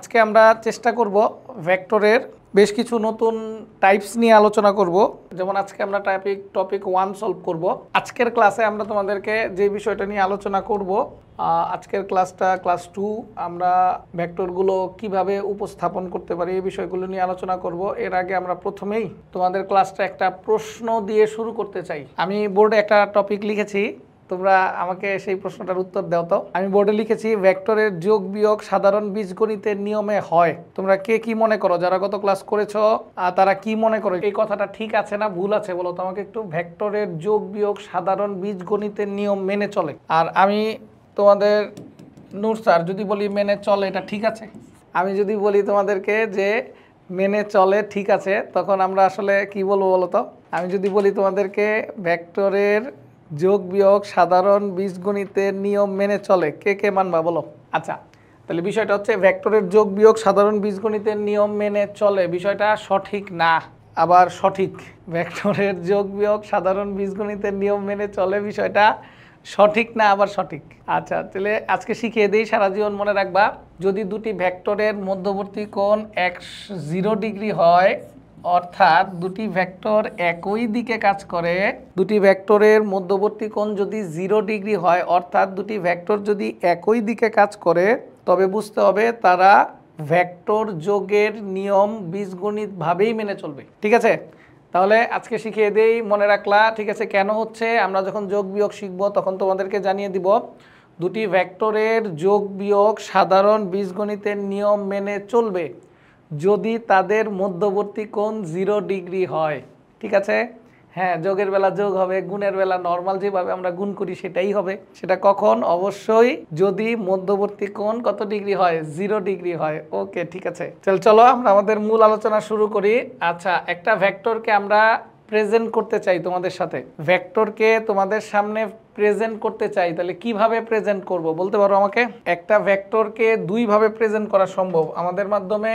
আজকে আমরা চেষ্টা করব ভেক্টরের বেশ কিছু নতুন টাইপস নিয়ে আলোচনা করব। যেমন আজকে আমরা টপিক 1 সলভ করব। আজকের ক্লাসে আমরা তোমাদেরকে যে বিষয়টা নিয়ে আলোচনা করব, আজকের ক্লাসটা ক্লাস 2, আমরা ভেক্টরগুলো কিভাবে উপস্থাপন করতে পারি এই বিষয়গুলো নিয়ে আলোচনা করব। এর আগে আমরা প্রথমেই তোমাদের ক্লাসটা একটা প্রশ্ন দিয়ে শুরু করতে চাই। আমি বোর্ডে একটা টপিক লিখেছি, তোমরা আমাকে সেই প্রশ্নটার উত্তর দাও তো। আমি বোর্ডে লিখেছি ভেক্টরের যোগ বিয়োগ সাধারণ বীজগণিতের নিয়মে হয়। তোমরা কে কি মনে করো, যারা গত ক্লাস করেছো তারা কি মনে করো, এই কথাটা ঠিক আছে না ভুল আছে বলো তো আমাকে একটু। ভেক্টরের যোগ বিয়োগ সাধারণ বীজগণিতের নিয়ম মেনে চলে। আর আমি তোমাদের নূর স্যার যদি বলি মেনে চলে, এটা ঠিক আছে? আমি যদি বলি তোমাদেরকে যে মেনে চলে ঠিক আছে, তখন আমরা আসলে কি বলবো বলো তো? আমি যদি বলি তোমাদেরকে ভেক্টরের যোগ বিয়োগ সাধারণ বীজগণিতের নিয়ম মেনে চলে, কে কে মানবা বলো? আচ্ছা, তাহলে বিষয়টা হচ্ছে ভেক্টরের যোগ বিয়োগ সাধারণ বীজগণিতের নিয়ম মেনে চলে, বিষয়টা সঠিক না আবার সঠিক। ভেক্টরের যোগ বিয়োগ সাধারণ বীজগণিতের নিয়ম মেনে চলে, বিষয়টা সঠিক না আবার সঠিক। আচ্ছা, তাহলে আজকে শিখিয়ে দিই, সারা জীবন মনে রাখবা। যদি দুটি ভেক্টরের মধ্যবর্তী কোণ 0 ডিগ্রি হয়, অর্থাৎ দুটি ভেক্টর একই দিকে কাজ করে, দুটি ভেক্টরের মধ্যবর্তী কোণ যদি 0 ডিগ্রি হয়, অর্থাৎ দুটি ভেক্টর যদি একই দিকে কাজ করে, তবে বুঝতে হবে তারা ভেক্টর যোগের নিয়ম বীজগণিতভাবেই মেনে চলবে। ঠিক আছে? তাহলে আজকে শিখিয়ে দেই, মনে রাখলা? ঠিক আছে, কেন হচ্ছে? আমরা যখন যোগ বিয়োগ শিখবো তখন তোমাদেরকে জানিয়ে দিব দুটি ভেক্টরের যোগ বিয়োগ সাধারণ বীজগণিতের নিয়ম মেনে চলবে যদি তাদের মধ্যবর্তী কোণ 0 ডিগ্রি হয়। ঠিক আছে? হ্যাঁ, যোগের বেলা যোগ হবে, গুণের বেলা নর্মাল যেভাবে আমরা গুণ করি সেটাই হবে। সেটা কখন? অবশ্যই যদি মধ্যবর্তী কোণ কত ডিগ্রি হয়? 0 ডিগ্রি হয়। ওকে, ঠিক আছে। চলো আমরা আমাদের মূল আলোচনা শুরু করি। আচ্ছা, একটা ভেক্টরকে আমরা প্রেজেন্ট করতে চাই তোমাদের সাথে, ভেক্টরকে তোমাদের সামনে প্রেজেন্ট করতে চাই, তাহলে কিভাবে প্রেজেন্ট করব বলতে পারো আমাকে? একটা ভেক্টরকে দুইভাবে প্রেজেন্ট করা সম্ভব আমাদের মাধ্যমে।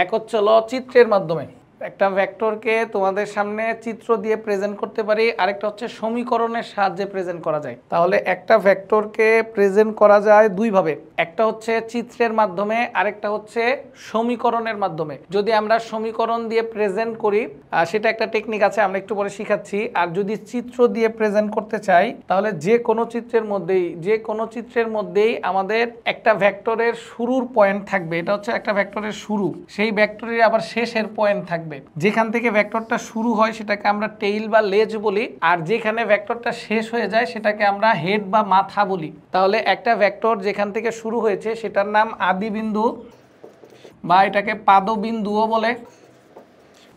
এক হচ্ছে চিত্রের মাধ্যমে, একটা ভেক্টরকে তোমাদের সামনে চিত্র দিয়ে প্রেজেন্ট করতে পারি, আরেকটা হচ্ছে সমীকরণের সাহায্যে প্রেজেন্ট করা যায়। তাহলে একটা ভেক্টরকে প্রেজেন্ট করা যায় দুইভাবে, একটা হচ্ছে চিত্রের মাধ্যমে, আরেকটা হচ্ছে সমীকরণের মাধ্যমে। যদি আমরা সমীকরণ দিয়ে প্রেজেন্ট করি, সেটা একটা টেকনিক আছে, আমরা একটু পরে শিখাচ্ছি। আর যদি চিত্র দিয়ে প্রেজেন্ট করতে চাই, তাহলে যে কোনো চিত্রের মধ্যেই আমাদের একটা ভেক্টরের শুরুর পয়েন্ট থাকবে। এটা হচ্ছে একটা ভেক্টরের শুরু, সেই ভেক্টরের আবার শেষের পয়েন্ট থাকবে। যেখান থেকে ভেক্টরটা শুরু হয় সেটাকে আমরা টেইল বা লেজ বলি, আর যেখানে ভেক্টরটা শেষ হয়ে যায় সেটাকে আমরা হেড বা মাথা বলি। তাহলে একটা ভেক্টর যেখান থেকে শুরু হয়েছে সেটার নাম আদিবিন্দু, বা এটাকে পাদবিন্দুও বলে।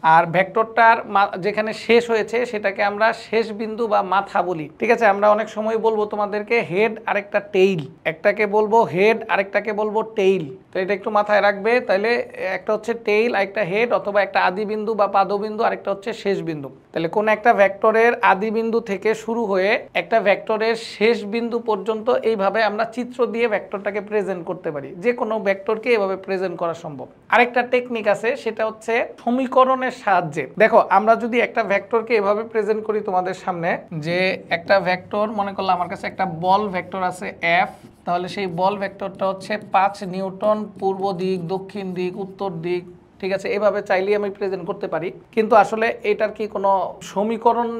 আর ভেক্টরটার যেখানে শেষ হয়েছে সেটাকে আমরা শেষ বিন্দু বা মাথা বলি। ঠিক আছে? আমরা অনেক সময় বলবো তোমাদেরকে হেড আরেকটা টেইল, একটাকে বলবো হেড আরেকটাকে বলবো টেইল। তো এটা একটু মাথায় রাখবে। তাহলে একটা হচ্ছে টেইল, আরেকটা হেড, অথবা একটা আদি বিন্দু বা পাদবিন্দু, আরেকটা হচ্ছে শেষ বিন্দু। তাহলে কোন একটা ভেক্টরের আদি বিন্দু থেকে শুরু হয়ে একটা ভেক্টরের শেষ বিন্দু পর্যন্ত এইভাবে আমরা চিত্র দিয়ে ভেক্টরটাকে প্রেজেন্ট করতে পারি। যে কোনো ভেক্টরকে এভাবে প্রেজেন্ট করা সম্ভব। আরেকটা টেকনিক আছে, সেটা হচ্ছে সমীকরণের সাহায্যে। দেখো, আমরা যদি একটা ভেক্টরকে এভাবে প্রেজেন্ট করি তোমাদের সামনে, যে একটা ভেক্টর, মনে করলাম আমার কাছে একটা বল ভেক্টর আছে এফ, তাহলে সেই বল ভেক্টরটা হচ্ছে 5 নিউটন পূর্ব দিক, দক্ষিণ দিক, উত্তর দিক। ঠিক আছে? এভাবে চাইলেই আমি প্রেজেন্ট করতে পারি, কিন্তু আসলে এটার কি কোনো সমীকরণ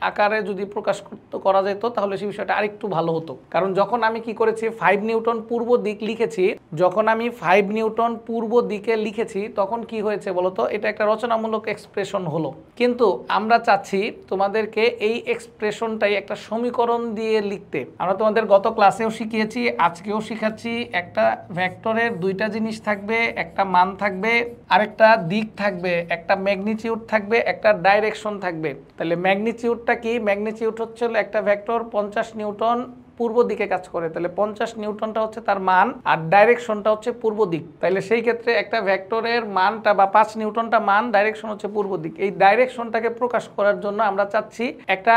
আকারে যদি প্রকাশ করা যেত তাহলে সেই বিষয়টা আরেকটু ভালো হতো। কারণ যখন আমি কি করেছি, 5 নিউটন পূর্ব দিক লিখেছি, যখন আমি 5 নিউটন পূর্ব দিকে লিখেছি তখন কি হয়েছে বলতো? এটা একটা রচনামূলক এক্সপ্রেশন হলো, কিন্তু আমরা চাচ্ছি তোমাদেরকে এই এক্সপ্রেশনটাই একটা সমীকরণ দিয়ে লিখতে। আমরা তোমাদের গত ক্লাসেও শিখিয়েছি, আজকেও শিখাচ্ছি, একটা ভেক্টরের দুইটা জিনিস থাকবে, একটা মান থাকবে, আরেকটা দিক থাকবে, একটা ম্যাগনিটিউড থাকবে, একটা ডাইরেকশন থাকবে। তাহলে ম্যাগনিটিউডটা কি? ম্যাগনিটিউড হচ্ছে একটা ভেক্টর 50 নিউটন পূর্ব দিকে কাজ করে, তাহলে 50 নিউটনটা হচ্ছে তার মান, আর ডাইরেকশনটা হচ্ছে পূর্ব দিক। তাহলে সেই ক্ষেত্রে একটা ভেক্টরের মানটা বা 5 নিউটনটা মান, ডাইরেকশন হচ্ছে পূর্ব দিক। এই ডাইরেকশনটাকে প্রকাশ করার জন্য আমরা চাচ্ছি একটা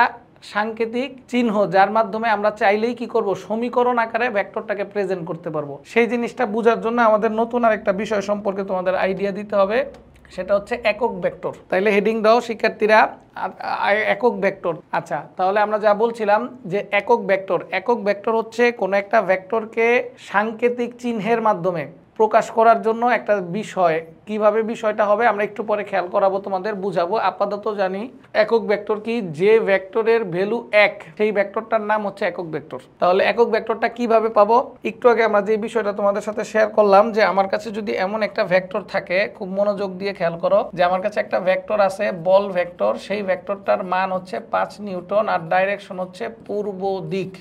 সাংকেতিক চিহ্ন, যার মাধ্যমে আমরা চাইলেই কি করব, সমীকরণ আকারে ভেক্টরটাকে প্রেজেন্ট করতে পারবো। সেই জিনিসটা বোঝার জন্য আমাদের নতুন আরেকটা বিষয় সম্পর্কে তোমাদের আইডিয়া দিতে হবে, সেটা হচ্ছে একক ভেক্টর। তাইলে হেডিং দাও শিক্ষার্থীরা, একক ভেক্টর। আচ্ছা, তাহলে আমরা যা বলছিলাম যে একক ভেক্টর হচ্ছে কোনো একটা ভেক্টরকে সাংকেতিক চিহ্নের মাধ্যমে প্রকাশ করার জন্য একটা বিষয়, কিভাবে বিষয়টা হবে আমরা একটু পরে খেয়াল করাবো, তোমাদের বুঝাবো। আপাতত জানি একক ভেক্টর কি, যে ভেক্টরের ভ্যালু 1 সেই ভেক্টরটার নাম হচ্ছে একক ভেক্টর। তাহলে একক ভেক্টরটা কিভাবে পাবো, একটু আগে আমরা যে বিষয়টা তোমাদের সাথে শেয়ার করলাম যে আমার কাছে যদি এমন একটা ভেক্টর থাকে, খুব মনোযোগ দিয়ে খেয়াল করো, যে আমার কাছে একটা ভেক্টর আছে বল ভেক্টর, সেই ভেক্টরটার মান হচ্ছে 5 নিউটন আর ডাইরেকশন হচ্ছে পূর্ব দিক।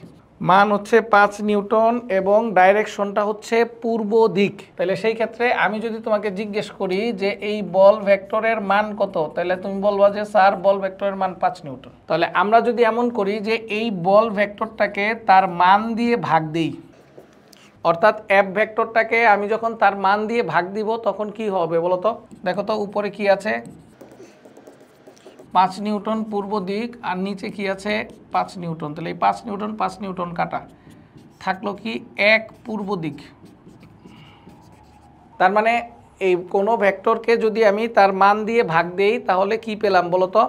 মান হচ্ছে 5 নিউটন এবং ডাইরেকশনটা হচ্ছে পূর্ব দিক। তাহলে সেই ক্ষেত্রে আমি যদি তোমাকে জিজ্ঞেস করি যে এই বল ভেক্টরের মান কত, তাহলে তুমি বলবা যে স্যার বল ভেক্টরের মান 5 নিউটন। তাহলে আমরা যদি এমন করি যে এই বল ভেক্টরটাকে তার মান দিয়ে ভাগ দিই, অর্থাৎ এফ ভেক্টরটাকে আমি যখন তার মান দিয়ে ভাগ দিব তখন কি হবে বলো তো? দেখো তো উপরে কি আছে, 5 নিউটন পূর্ব দিক আর নিচে কি আছে 5 নিউটন। তাহলে এই 5 নিউটন কাটা থাকলো কি 1 পূর্ব দিক। তার মানে এই কোনো ভেক্টরকে যদি আমি তার মান দিয়ে ভাগ দেই তাহলে কি পেলাম বলো তো?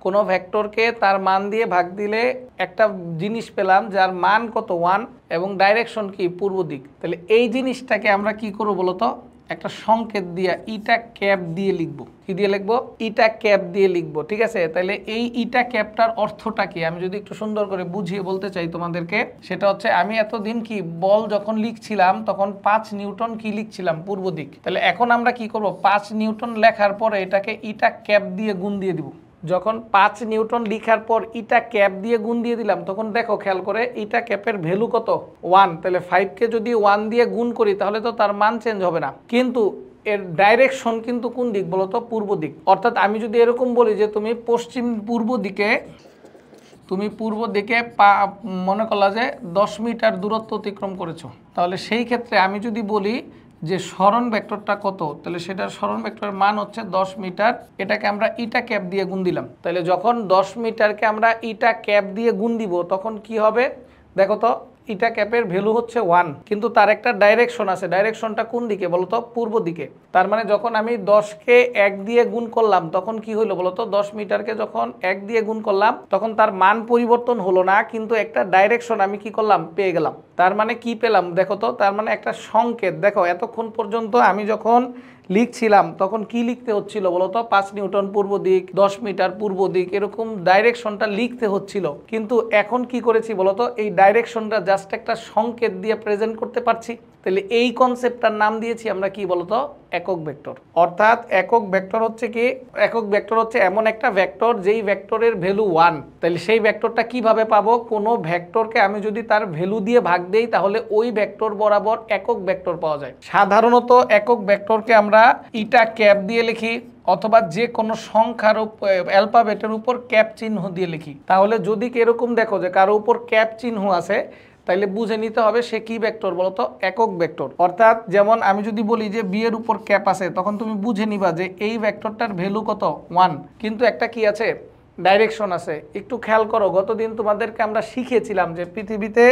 কোনো ভেক্টরকে তার মান দিয়ে ভাগ দিলে একটা জিনিস পেলাম যার মান কত 1 এবং ডাইরেকশন কি পূর্ব দিক। তাহলে এই জিনিসটাকে আমরা কি করব বলো তো? একটা সংকেত দিয়ে ইটা ক্যাপ দিয়ে লিখব। কি দিয়ে লিখব? ইটা ক্যাপ দিয়ে লিখব, ঠিক আছে? তাহলে এই ইটা ক্যাপটার অর্থটা কি আমি যদি একটু সুন্দর করে বুঝিয়ে বলতে চাই তোমাদেরকে, সেটা হচ্ছে আমি এতদিন কি বল যখন লিখছিলাম তখন 5 নিউটন কি লিখছিলাম পূর্ব দিক। তাহলে এখন আমরা কি করব, 5 নিউটন লেখার পরে এটাকে ইটা ক্যাপ দিয়ে গুণ দিয়ে দিব। যখন 5 নিউটন লিখার পর ইটা ক্যাপ দিয়ে গুণ দিয়ে দিলাম তখন দেখো খেয়াল করে ইটা ক্যাপের ভ্যালু কত 1। তাহলে 5কে যদি 1 দিয়ে গুণ করি তাহলে তো তার মান চেঞ্জ হবে না, কিন্তু এর ডাইরেকশন কিন্তু কোন দিক বলো তো? পূর্ব দিক। অর্থাৎ আমি যদি এরকম বলি যে তুমি পূর্ব দিকে মনে করলা যে 10 মিটার দূরত্ব অতিক্রম করেছো, তাহলে সেই ক্ষেত্রে আমি যদি বলি যে সরণ ভেক্টরটা কত, তাহলে সেটার সরণ ভেক্টরের মান হচ্ছে 10 মিটার। এটাকে আমরা ইটা ক্যাপ দিয়ে গুণ দিলাম। তাহলে যখন 10 মিটারকে আমরা ইটা ক্যাপ দিয়ে গুণ দিব তখন কি হবে দেখো তো? ইটা ক্যাপের ভ্যালু হচ্ছে 1, কিন্তু তার একটা ডাইরেকশন আছে। ডাইরেকশনটা কোন দিকে বলো তো? পূর্ব দিকে। তার মানে যখন আমি 10কে 1 দিয়ে গুণ করলাম তখন কি হলো বলো তো? 10 মিটারকে যখন 1 দিয়ে গুণ করলাম তখন তার মান পরিবর্তন হলো না, কিন্তু একটা ডাইরেকশন আমি কি করলাম? পেয়ে গেলাম। তার মানে কি পেলাম দেখো তো? তার মানে একটা সংকেত। দেখো এতক্ষণ পর্যন্ত আমি যখন লিখছিলাম তখন কি লিখতে হচ্ছিল বলো তো? 5 নিউটন পূর্ব দিক, 10 মিটার পূর্ব দিক, এরকম ডাইরেকশনটা লিখতে হচ্ছিল। কিন্তু এখন কি করেছি বলো তো? এই ডাইরেকশনটা জাস্ট একটা সংকেত দিয়ে প্রেজেন্ট করতে পারছি। তাহলে এই কনসেপ্টটার নাম দিয়েছি আমরা কি বলতো? একক ভেক্টর। অর্থাৎ একক ভেক্টর হচ্ছে কি? একক ভেক্টর হচ্ছে এমন একটা ভেক্টর যেই ভেক্টরের ভ্যালু 1। তাহলে সেই ভেক্টরটা কিভাবে পাবো? কোনো ভেক্টরকে আমি যদি তার ভ্যালু দিয়ে ভাগ দেই তাহলে ওই ভেক্টর বরাবর একক ভেক্টর পাওয়া যায়। সাধারণত একক ভেক্টরকে আমরা ইটা ক্যাপ দিয়ে লিখি অথবা যে কোনো সংখ্যার অ্যালফাবেটের উপর ক্যাপ চিহ্ন দিয়ে লিখি। তাহলে যদি এরকম দেখো যে কারো উপর ক্যাপ চিহ্ন আছে তাইলে বুঝে নিতে হবে সে কি ভেক্টর বলতো? একক ভেক্টর। অর্থাৎ যেমন আমি যদি বলি যে বি এর উপর ক্যাপ আছে তখন তুমি বুঝে নিবা যে এই ভেক্টরটার ভ্যালু কত 1, কিন্তু একটা কি আছে? ডাইরেকশন আছে। একটু খেয়াল করো, গতদিন তোমাদেরকে আমরা শিখিয়েছিলাম যে পৃথিবীতে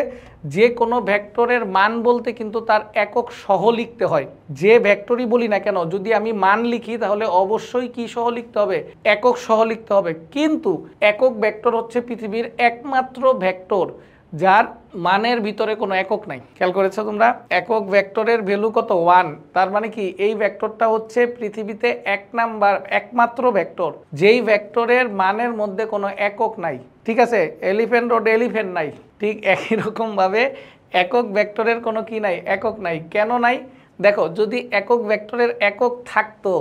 যে কোনো ভেক্টরের মান বলতে কিন্তু তার একক সহ লিখতে হয়। যে ভেক্টরই বলি না কেন যদি আমি মান লিখি তাহলে অবশ্যই কি সহ লিখতে হবে? একক সহ লিখতে হবে। কিন্তু একক ভেক্টর হচ্ছে পৃথিবীর একমাত্র ভেক্টর যার মানের ভিতরে কোনো একক নাই। খেয়াল করেছো তোমরা? একক ভেক্টরের ভ্যালু কত 1। তার মানে কি এই ভেক্টরটা হচ্ছে পৃথিবীতে একমাত্র ভেক্টর যেই ভেক্টরের মানের মধ্যে কোনো একক নাই। ঠিক আছে? এলিফ্যান্ট রোড এলিফ্যান্ট নাই, ঠিক একই রকম ভাবে একক ভেক্টরের কোনো কি নাই? একক নাই। কেন নাই? দেখো যদি একক ভেক্টরের একক থাকতো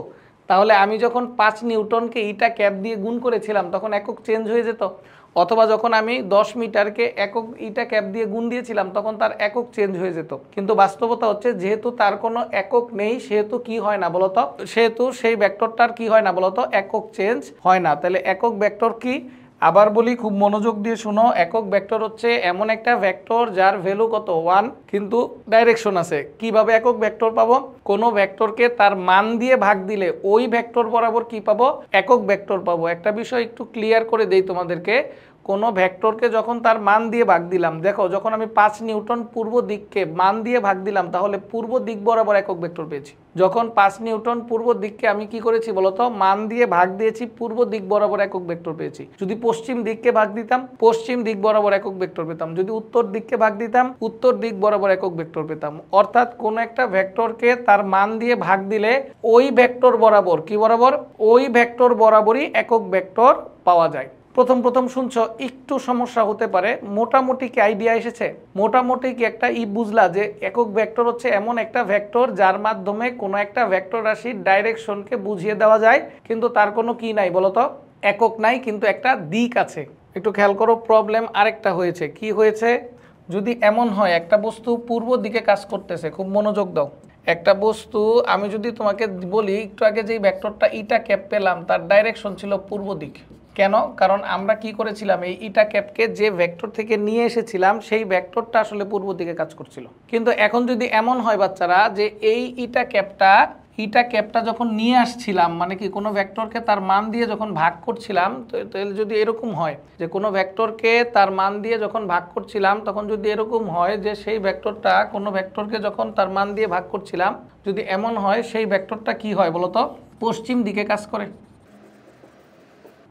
তাহলে আমি যখন 5 নিউটনকে ইটা ক্যাপ দিয়ে গুণ করেছিলাম তখন একক চেঞ্জ হয়ে যেত, অথবা যখন আমি 10 মিটারকে একক ইটা ক্যাপ দিয়ে গুণ দিয়েছিলাম তখন তার একক চেঞ্জ হয়ে যেত। কিন্তু বাস্তবতা হচ্ছে যেহেতু তার কোনো একক নেই সেহেতু কি হয় না বলতো? সেহেতু সেই ভেক্টরটার কি হয় না বলতো? একক চেঞ্জ হয় না। তাহলে একক ভেক্টর কি? আবার বলি, খুব মনোযোগ দিয়ে শুনো। একক ভেক্টর হচ্ছে এমন একটা ভেক্টর যার ভ্যালু কত 1 কিন্তু ডাইরেকশন আছে। কিভাবে একক ভেক্টর পাবো? কোনো ভেক্টরকে তার মান দিয়ে ভাগ দিলে ওই ভেক্টর বরাবর কি পাবো? একক ভেক্টর পাবো। একটা বিষয় একটু ক্লিয়ার করে দেই তোমাদেরকে, কোনো ভেক্টরকে যখন তার মান দিয়ে ভাগ দিলাম, দেখো যখন আমি 5 নিউটন পূর্ব দিককে মান দিয়ে ভাগ দিলাম তাহলে পূর্ব দিক বরাবর একক ভেক্টর পেয়েছি। যখন 5 নিউটন পূর্ব দিককে আমি কি করেছি বলতো, মান দিয়ে ভাগ দিয়েছি, পূর্ব দিক বরাবর একক ভেক্টর পেয়েছি। যদি পশ্চিম দিককে ভাগ দিতাম পশ্চিম দিক বরাবর একক ভেক্টর পেতাম, যদি উত্তর দিককে ভাগ দিতাম উত্তর দিক বরাবর একক ভেক্টর পেতাম। অর্থাৎ কোন একটা ভেক্টরকে তার মান দিয়ে ভাগ দিলে ওই ভেক্টর বরাবর কি বরাবর, ওই ভেক্টর বরাবরই একক ভেক্টর পাওয়া যায়। প্রথম শুনছো একটু সমস্যা হতে পারে, মোটামুটি কি আইডিয়া এসেছে? মোটামুটি কি একটা বুঝলা যে একক ভেক্টর হচ্ছে এমন একটা ভেক্টর যার মাধ্যমে কোনো একটা ভেক্টর রাশির ডাইরেকশনকে বুঝিয়ে দেওয়া যায়, কিন্তু তার কোনো কি নাই বলতো, একক নাই, কিন্তু একটা দিক আছে। একটু খেয়াল করো, প্রবলেম আরেকটা হয়েছে। কি হয়েছে? যদি এমন হয় একটা বস্তু পূর্ব দিকে কাজ করতেছে, খুব মনোযোগ দাও, একটা বস্তু আমি যদি তোমাকে বলি একটু আগে যেই ভেক্টরটা ইটা ক্যাপ পেলাম তার ডাইরেকশন ছিল পূর্ব দিক। কেন? কারণ আমরা কি করেছিলাম, এই ইটা ক্যাপকে যে ভেক্টর থেকে নিয়ে এসেছিলাম সেই ভেক্টরটা আসলে পূর্ব দিকে কাজ করছিল। কিন্তু এখন যদি এমন হয় বাচ্চারা যে এই ইটা ক্যাপটা যখন নিয়ে আসছিলাম, মানে কি কোনো ভেক্টরকে তার মান দিয়ে যখন ভাগ করছিলাম, তাহলে যদি এরকম হয় যে কোনো ভেক্টরকে তার মান দিয়ে যখন ভাগ করছিলাম তখন যদি এরকম হয় যে সেই ভেক্টরটা কোনো ভেক্টরকে যখন তার মান দিয়ে ভাগ করছিলাম, যদি এমন হয় সেই ভেক্টরটা কি হয় বলতো, পশ্চিম দিকে কাজ করে,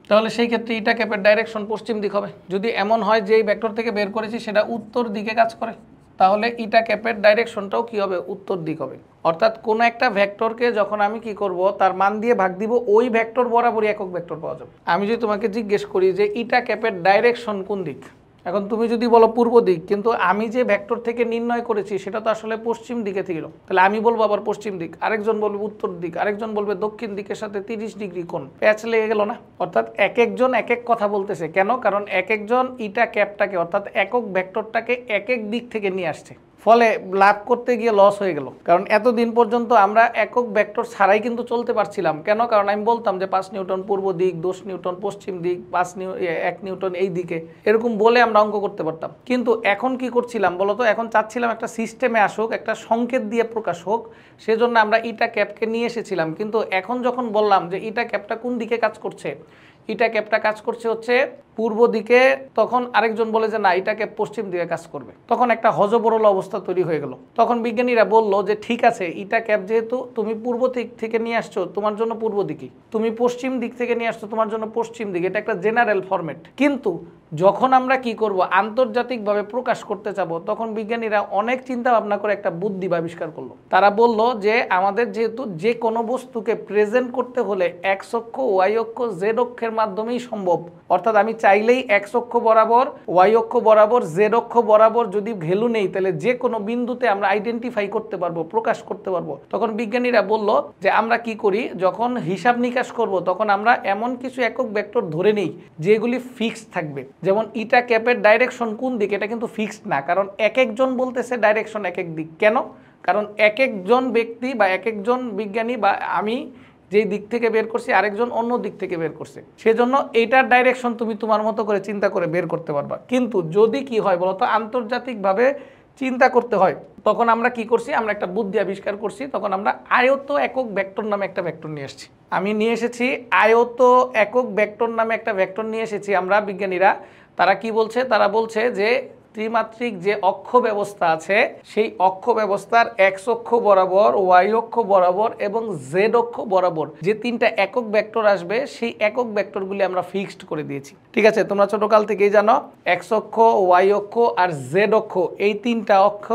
তাহলে সেই ক্ষেত্রে ইটা ক্যাপের ডাইরেকশন পশ্চিম দিক হবে। যদি এমন হয় যে এই ভেক্টর থেকে বের করেছি সেটা উত্তর দিকে কাজ করে, তাহলে ইটা ক্যাপের ডাইরেকশনটাও কি হবে, উত্তর দিক হবে। অর্থাৎ কোনো একটা ভেক্টরকে যখন আমি কি করব তার মান দিয়ে ভাগ দিব, ওই ভেক্টর বরাবরই একক ভেক্টর পাওয়া যাবে। আমি যদি তোমাকে জিজ্ঞেস করি যে ইটা ক্যাপের ডাইরেকশন কোন দিক, এখন তুমি যদি বলো পূর্ব দিক, কিন্তু আমি যে ভেক্টর থেকে নির্ণয় করেছি সেটা তো আসলে পশ্চিম দিকে ছিল, তাহলে আমি বলবো আবার পশ্চিম দিক, আরেকজন বলবে উত্তর দিক, আরেকজন বলবে দক্ষিণ দিকের সাথে 30 ডিগ্রি কোণ, প্যাচ লেগে গেল না? অর্থাৎ এক একজন এক এক কথা বলতেছে। কেন? কারণ এক একজন ইটা ক্যাপটাকে অর্থাৎ একক ভেক্টরটাকে এক এক দিক থেকে নিয়ে আসছে, ফলে লাভ করতে গিয়ে লস হয়ে গেল। কারণ এতদিন পর্যন্ত আমরা একক ভেক্টর ছাড়াই কিন্তু চলতে পারছিলাম। কেন? কারণ আমি বলতাম যে 5 নিউটন পূর্ব দিক, 10 নিউটন পশ্চিম দিক, 1 নিউটন এই দিকে, এরকম বলে আমরা অঙ্ক করতে পারতাম। কিন্তু এখন কি করছিলাম বলতো, এখন চাচ্ছিলাম একটা সিস্টেমে আসুক, একটা সংকেত দিয়ে প্রকাশ হোক, সেজন্য আমরা ইটা ক্যাপকে নিয়ে এসেছিলাম। কিন্তু এখন যখন বললাম যে ইটা ক্যাপটা কোন দিকে কাজ করছে, ইটা ক্যাপটা কাজ করছে হচ্ছে পূর্ব দিকে, তখন আরেকজন বলে যে না ইটা ক্যাপ পশ্চিম দিকে কাজ করবে, তখন একটা হযবরল অবস্থা তৈরি হয়ে গেল। তখন বিজ্ঞানীরা বলল যে ঠিক আছে, ইটা ক্যাপ যেহেতু তুমি পূর্ব দিক থেকে নিয়ে আসছো তোমার জন্য পূর্ব দিকে, তুমি পশ্চিম দিক থেকে নিয়ে আসছো তোমার জন্য পশ্চিম দিকে, এটা একটা জেনারেল ফরম্যাট। কিন্তু যখন আমরা কি করব, আন্তর্জাতিকভাবে প্রকাশ করতে চাবো, তখন বিজ্ঞানীরা অনেক চিন্তা ভাবনা করে একটা বুদ্ধি আবিষ্কার করলো। তারা বলল যে আমাদের যেহেতু যে কোনো বস্তুকে প্রেজেন্ট করতে হলে এক্স অক্ষ, ওয়াই অক্ষ, জেড অক্ষের মাধ্যমেই সম্ভব। অর্থাৎ আমি চাইলেই এক্স অক্ষ বরাবর, ওয়াই অক্ষ বরাবর, জেড অক্ষ বরাবর যদি ভ্যালু নেই তাহলে যে কোনো বিন্দুতে আমরা আইডেন্টিফাই করতে পারবো, প্রকাশ করতে পারবো। তখন বিজ্ঞানীরা বলল যে আমরা কি করি, যখন হিসাব নিকাশ করব তখন আমরা এমন কিছু একক ভেক্টর ধরে নেই যেগুলি ফিক্সড থাকবে। যেমন ইটা ক্যাপের ডাইরেকশন কোন দিকে, এটা কিন্তু ফিক্সড না, কারণ এক একজন বলতেছে ডাইরেকশন এক এক দিক। কেন? কারণ এক একজন ব্যক্তি বা এক একজন বিজ্ঞানী বা আমি যেই দিক থেকে বের করছি আরেকজন অন্য দিক থেকে বের করছে, সেজন্য এইটার ডাইরেকশন তুমি তোমার মতো করে চিন্তা করে বের করতে পারবা। কিন্তু যদি কি হয় বলতো, আন্তর্জাতিকভাবে চিন্তা করতে হয়, তখন আমরা কি করছি, আমরা একটা বুদ্ধি আবিষ্কার করছি। তখন আমরা আয়ত একক ভেক্টর নামে একটা ভেক্টর নিয়ে এসেছি। আমি নিয়ে এসেছি আয়ত একক ভেক্টর নামে একটা ভেক্টর নিয়ে এসেছি আমরা বিজ্ঞানীরা। তারা কি বলছে, তারা বলছে যে ত্রিমাত্রিক যে অক্ষ ব্যবস্থা আছে সেই অক্ষ ব্যবস্থার এক্স অক্ষ বরাবর, ওয়াই অক্ষ বরাবর এবং জেড অক্ষ বরাবর যে তিনটা একক ভেক্টর আসবে সেই একক ভেক্টরগুলি আমরা ফিক্সড করে দিয়েছি। ঠিক আছে, তোমরা ছোটকাল থেকেই জানো এক্স অক্ষ, ওয়াই অক্ষ আর জেড অক্ষ, এই তিনটা অক্ষ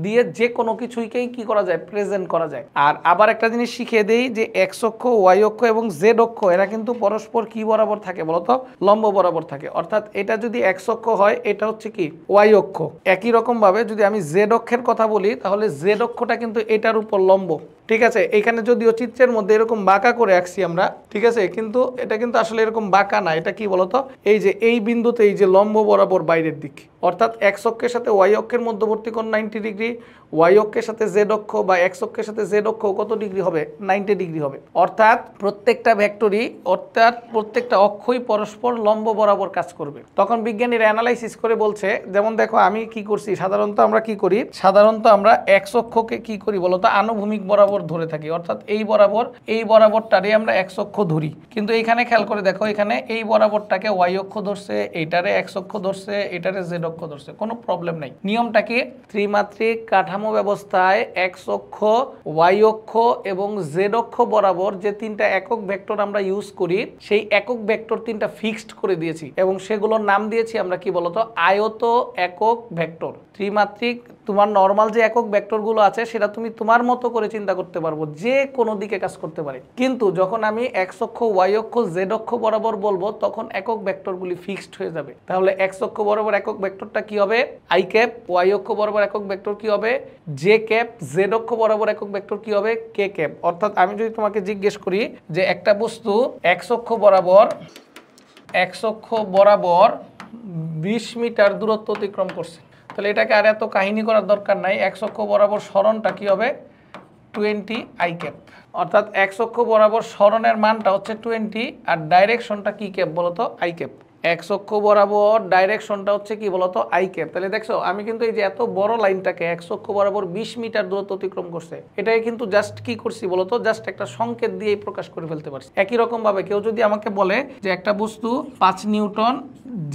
দিয়ে যে কোনো কিছুকেই কি করা যায়, প্রেজেন্ট করা যায়। আর আবার একটা জিনিস শিখিয়ে দেই যে এক্স অক্ষ, ওয়াই অক্ষ এবং জেড অক্ষ এরা কিন্তু পরস্পর কি বরাবর থাকে বলতো, লম্ব বরাবর থাকে। অর্থাৎ এটা যদি এক্স অক্ষ হয় এটা হচ্ছে কি ওয়াই অক্ষ। একই রকম ভাবে যদি আমি জেড অক্ষের কথা বলি তাহলে জেড অক্ষটা কিন্তু এটার উপর লম্ব। ঠিক আছে, এখানে যদিও চিত্রের মধ্যে এরকম বাঁকা করে আঁকছি আমরা, ঠিক আছে, কিন্তু এটা কিন্তু আসলে এরকম বাঁকা না। এটা কি বলতো, এই যে এই বিন্দুতে এই যে লম্ব বরাবর বাইরের দিক, অর্থাৎ এক্স অক্ষের সাথে ওয়াই অক্ষের মধ্যবর্তী কোণ 90 ডিগ্রি, ওয়াই অক্ষের সাথে জেড অক্ষ বা এক্স অক্ষের সাথে জেড অক্ষ কত ডিগ্রি হবে, 90 ডিগ্রি হবে। অর্থাৎ প্রত্যেকটা ভেক্টরই, অর্থাৎ প্রত্যেকটা অক্ষই পরস্পর লম্ব বরাবর কাজ করবে। তখন বিজ্ঞানীরা অ্যানালাইসিস করে বলছে, যেমন দেখো আমি কি করছি, সাধারণত আমরা কি করি, সাধারণত আমরা এক্স অক্ষকে কি করি বলতো, আনুভূমিক বরাবর বরাবর ধরে থাকি, অর্থাৎ এই বরাবরটারে আমরা এক্স অক্ষ ধরি। কিন্তু এখানে খেয়াল করে দেখো, এখানে এই বরাবরটাকে ওয়াই অক্ষ ধরছে, এইটারে এক্স অক্ষ ধরছে, এটারে জেড অক্ষ ধরছে, কোনো প্রবলেম নাই। নিয়মটা কি? ত্রিমাত্রিক কাঠামো ব্যবস্থায় এক্স অক্ষ, ওয়াই অক্ষ এবং জেড অক্ষ বরাবর যে তিনটা একক ভেক্টর আমরা ইউজ করি, সেই একক ভেক্টর তিনটা ফিক্সড করে দিয়েছি এবং সেগুলোর নাম দিয়েছি আমরা কি বলতো, আয়ত একক ভেক্টর। ত্রিমাত্রিক তোমার নর্মাল যে একক ভেক্টরগুলো আছে সেটা তুমি তোমার মতো করে চিন্তা করতে পারবো, যে কোনো দিকে কাজ করতে পারে। কিন্তু যখন আমি এক্স অক্ষ, ওয়াই অক্ষ, জেড অক্ষ বরাবর বলবো, তখন একক ভেক্টরগুলি ফিক্সড হয়ে যাবে। তাহলে এক্স অক্ষ বরাবর একক ভেক্টরটা কি হবে? I cap. ওয়াই অক্ষ বরাবর একক ভেক্টর কি হবে? J cap. জেড অক্ষ বরাবর একক ভেক্টর কি হবে? কে ক্যাপ। অর্থাৎ আমি যদি তোমাকে জিজ্ঞেস করি যে একটা বস্তু এক্স অক্ষ বরাবর 20 মিটার দূরত্ব অতিক্রম করছে, তাহলে এটাকে আর এত কাহিনী করার দরকার নাই। এক্স অক্ষ বরাবর সরণটা কি হবে? 20 আই ক্যাপ। অর্থাৎ এক্স অক্ষ বরাবর সরণের মানটা হচ্ছে 20 আর ডাইরেকশনটা কি ক্যাপ বলতো? I cap. এক্স অক্ষ বরাবর ডাইরেকশনটা হচ্ছে কি বলতো? I cap. তাহলে দেখছো আমি কিন্তু এই যে এত বড় লাইনটাকে এক্স অক্ষ বরাবর 20 মিটার দূরত্ব অতিক্রম করছে, এটাই কিন্তু জাস্ট কি করছি বলতো? জাস্ট একটা সংকেত দিয়েই প্রকাশ করে ফেলতে পারছি। একই রকম ভাবে কেউ যদি আমাকে বলে যে একটা বস্তু 5 নিউটন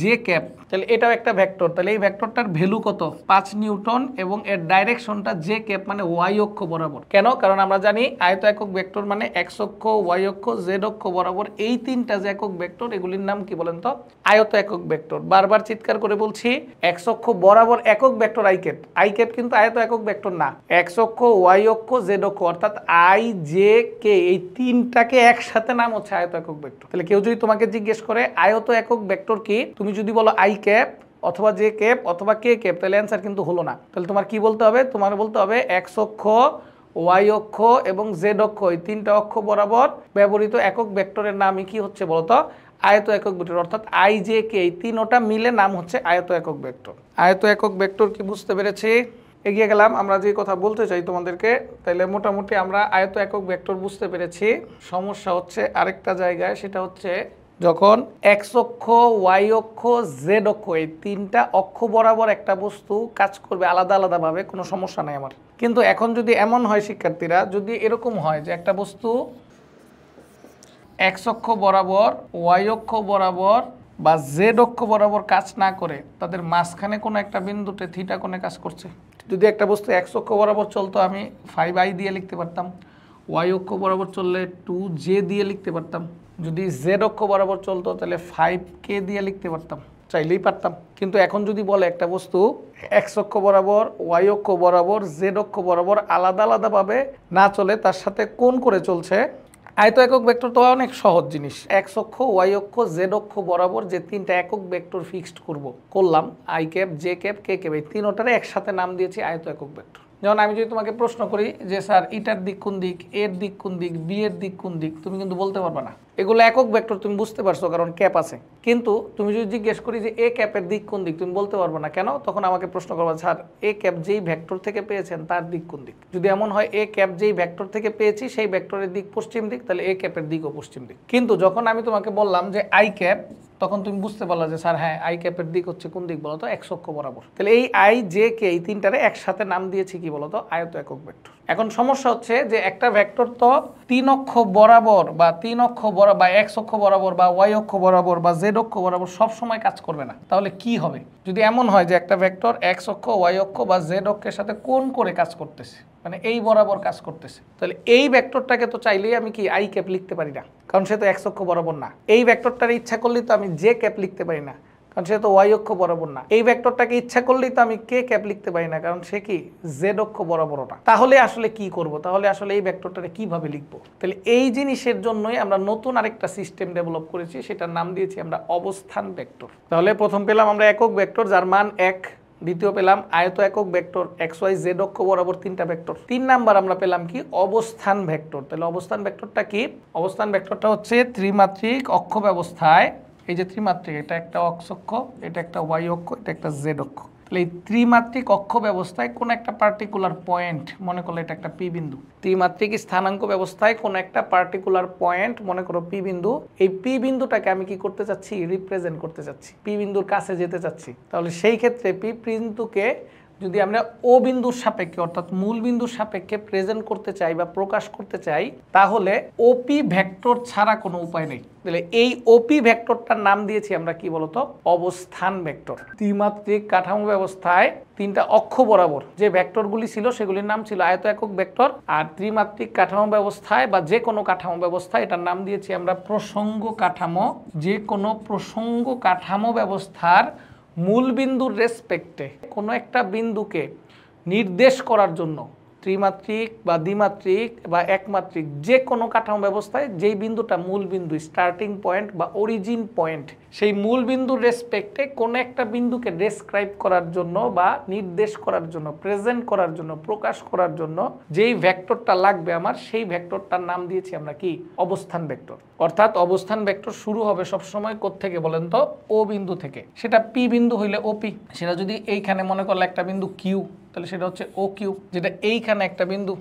জে ক্যাপ, তাহলে এটাও একটা ভেক্টর, তাহলে এই ভেক্টরটার ভ্যালু কত? 5 নিউটন এবং এর ডাইরেকশনটা জে ক্যাপ মানে ওয়াই অক্ষ বরাবর। কেন? কারণ আমরা জানি আয়ত একক ভেক্টর মানে এক্স অক্ষ, ওয়াই অক্ষ, জেড অক্ষ বরাবর এই তিনটা যে একক ভেক্টর, এগুলির নাম কি বলেন তো? আয়ত একক ভেক্টর। বারবার চিৎকার করে বলছি, এক্স অক্ষ বরাবর একক vector I cap. I cap কিন্তু আয়ত একক ভেক্টর না। এক্স অক্ষ, ওয়াই অক্ষ, জেড অক্ষ অর্থাৎ আই, জে, কে, এই তিনটাকে একসাথে নাম হচ্ছে আয়ত একক ভেক্টর। তাহলে কেউ যদি তোমাকে জিজ্ঞেস করে আয়ত একক ভেক্টর কি, তুমি যদি বলো আই ক্যাপ অথবা জে ক্যাপ অথবা কে ক্যাপ, তাহলে অ্যান্সার কিন্তু হলো না। তাহলে তোমার কি বলতে হবে? তোমার বলতে হবে এক্স অক্ষ, ওয়াই অক্ষ এবং জেড অক্ষ, এই তিনটা অক্ষ বরাবর ব্যবহৃত একক ভেক্টরের নামই কি হচ্ছে বলতো? আয়ত একক ভেক্টর। অর্থাৎ আই, জে, কে এই তিনটা মিলে নাম হচ্ছে আয়ত একক ভেক্টর। আয়ত একক ভেক্টর কি বুঝতে পেরেছি? এগিয়ে গেলাম। আমরা যে কথা বলতে চাই তোমাদেরকে, তাহলে মোটামুটি আমরা আয়ত একক ভেক্টর বুঝতে পেরেছি। সমস্যা হচ্ছে আরেকটা জায়গায়, সেটা হচ্ছে যখন এক্স অক্ষ, ওয়াই অক্ষ, জেড অক্ষ এই তিনটা অক্ষ বরাবর একটা বস্তু কাজ করবে আলাদা আলাদাভাবে, কোনো সমস্যা নাই আমার। কিন্তু এখন যদি এমন হয় শিক্ষার্থীরা, যদি এরকম হয় যে একটা বস্তু এক্স অক্ষ বরাবর, ওয়াই অক্ষ বরাবর বা জেড অক্ষ বরাবর কাজ না করে তাদের মাঝখানে কোনো একটা বিন্দুতে থিটা কোণে কাজ করছে। যদি একটা বস্তু এক্স অক্ষ বরাবর চলতো, আমি 5i দিয়ে লিখতে পারতাম। ওয়াই অক্ষ বরাবর চললে 2j দিয়ে লিখতে পারতাম। যদি জেড অক্ষ বরাবর চলতো তাহলে 5k দিয়ে লিখতে পারতাম, চাইলেই পারতাম। কিন্তু এখন যদি বলে একটা বস্তু এক্স অক্ষ বরাবর, ওয়াই অক্ষ বরাবর, জেড অক্ষ বরাবর আলাদা আলাদাভাবে না চলে, তার সাথে কোণ করে চলছে, আয়ত একক ভেক্টর তো অনেক সহজ জিনিস। এক্স অক্ষ, ওয়াই অক্ষ, জেড অক্ষ বরাবর যে তিনটা একক ভেক্টর ফিক্সড করলাম, I cap, J cap, K cap, এই তিনটারে একসাথে নাম দিয়েছি আয়ত একক ভেক্টর। যেমন আমি যদি তোমাকে প্রশ্ন করি যে স্যার ইটার দিক কোন দিক, এর দিক কোন দিক, বি এর দিক কোন দিক, তুমি কিন্তু বলতে পারবে না। এগুলো একক ভেক্টর, তুমি বুঝতে পারছো কারণ ক্যাপ আছে। কিন্তু তুমি যদি জিজ্ঞেস করি যে এ ক্যাপের দিক কোন দিক, তুমি বলতে পারবে না। কেন? তখন আমাকে প্রশ্ন করবা, স্যার এ ক্যাপ যেই ভেক্টর থেকে পেয়েছেন তার দিক কোন দিক। যদি এমন হয় এ ক্যাপ যেই ভেক্টর থেকে পেয়েছি সেই ভেক্টরের দিক পশ্চিম দিক, তাহলে এ ক্যাপের দিকও পশ্চিম দিক। কিন্তু যখন আমি তোমাকে বললাম যে আই ক্যাপ, তখন তুমি বুঝতে পারলা যে স্যার হ্যাঁ, আই ক্যাপের দিক হচ্ছে কোন দিক বলতো? এক্স অক্ষ বরাবর। তাহলে এই আই, জে, কে এই তিনটারে একসাথে নাম দিয়েছি কি বলতো? আয়ত একক ভেক্টর। এখন সমস্যা হচ্ছে যে একটা ভেক্টর তো 3 অক্ষ বরাবর বা 3 অক্ষ বরাবর বা এক্স অক্ষ বরাবর বা ওয়াই অক্ষ বরাবর বা জেড অক্ষ বরাবর সব সময় কাজ করবে না। তাহলে কি হবে যদি এমন হয় যে একটা ভেক্টর এক্স অক্ষ, ওয়াই অক্ষ বা জেড অক্ষের সাথে কোণ করে কাজ করতেছে, মানে এই বরাবর কাজ করতেছে, তাহলে এই ভেক্টরটাকে তো চাইলেই আমি কি আই ক্যাপ লিখতে পারি না, কারণ সে তো এক্স অক্ষ বরাবর না। এই ভেক্টরটার ইচ্ছা করলেই তো আমি জে ক্যাপ লিখতে পারি না, কারণ সে তো ওয়াই অক্ষ বরাবর না। এই ভেক্টরটাকে ইচ্ছা করলেই তো আমি কে ক্যাপ লিখতে পারি না, কারণ সে কি জেড অক্ষ বরাবর না। তাহলে আসলে কি করব? তাহলে আসলে এই ভেক্টরটাকে কিভাবে লিখবো? তাহলে এই জিনিসের জন্যই আমরা নতুন আরেকটা সিস্টেম ডেভেলপ করেছি, সেটার নাম দিয়েছি আমরা অবস্থান ভেক্টর। তাহলে প্রথম পেলাম আমরা একক ভেক্টর যার মান 1, দ্বিতীয় পেলাম আয়ত একক ভেক্টর এক্স ওয়াই জেড অক্ষ বরাবর 3টা ভেক্টর, 3 নাম্বার আমরা পেলাম কি অবস্থান ভেক্টর। তাহলে অবস্থান ভেক্টরটা কি? অবস্থান ভেক্টরটা হচ্ছে ত্রিমাত্রিক অক্ষ ব্যবস্থায়, এই যে ত্রিমাত্রিক, এটা একটা এক্স অক্ষ, এটা একটা ওয়াই অক্ষ, এটা একটা জেড অক্ষ। তাহলে এই ত্রিমাত্রিক অক্ষ ব্যবস্থায় কোন একটা পার্টিকুলার পয়েন্ট, মনে করলে এটা একটা পি বিন্দু, ত্রিমাত্রিক স্থানাঙ্ক ব্যবস্থায় কোন একটা পার্টিকুলার পয়েন্ট, মনে করো পি বিন্দু, এই পি বিন্দুটাকে আমি কি করতে চাচ্ছি? রিপ্রেজেন্ট করতে চাচ্ছি, পি বিন্দুর কাছে যেতে চাচ্ছি। তাহলে সেই ক্ষেত্রে পি বিন্দুকে যদি আমরা ও বিন্দুর সাপেক্ষে অর্থাৎ মূল বিন্দুর সাপেক্ষে প্রেজেন্ট করতে চাই বা প্রকাশ করতে চাই, তাহলে ওপি ভেক্টর ছাড়া কোনো উপায় নেই। তাহলে এই ওপি ভেক্টরটার নাম দিয়েছি আমরা কি বলতো, অবস্থান ভেক্টর। ত্রিমাত্রিক কাঠামো ব্যবস্থায় তিনটা অক্ষ বরাবর যে ভেক্টরগুলি ছিল সেগুলির নাম ছিল আয়ত একক ভেক্টর। আর ত্রিমাত্রিক কাঠামো ব্যবস্থায় বা যে কোনো কাঠামো ব্যবস্থায় এটার নাম দিয়েছি আমরা প্রসঙ্গ কাঠামো। যে কোনো প্রসঙ্গ কাঠামো ব্যবস্থার মূল বিন্দুর রেসপেক্টে কোনো একটা বিন্দুকে নির্দেশ করার জন্য ত্রিমাত্রিক বা দ্বিমাত্রিক বা একমাত্রিক যে কোনো কাঠামো ব্যবস্থায় যেই বিন্দুটা মূল বিন্দু, স্টার্টিং পয়েন্ট বা অরিজিন পয়েন্ট, সেই মূল বিন্দুর রেসপেক্টে কোনো একটা বিন্দুকে ডেসক্রাইব করার জন্য বা নির্দেশ করার জন্য, প্রেজেন্ট করার জন্য, প্রকাশ করার জন্য যেই ভেক্টরটা লাগবে আমার, সেই ভেক্টরটার নাম দিয়েছি আমরা কি, অবস্থান ভেক্টর। অর্থাৎ অবস্থান ভেক্টর শুরু হবে সবসময় কোত্থেকে বলেন তো, ও বিন্দু থেকে। সেটা পি বিন্দু হইলে ওপি, সেটা যদি এইখানে মনে করলে একটা বিন্দু কিউ তাহলে সেটা হচ্ছে ও কিউ, যেটা এইখানে একটা বিন্দু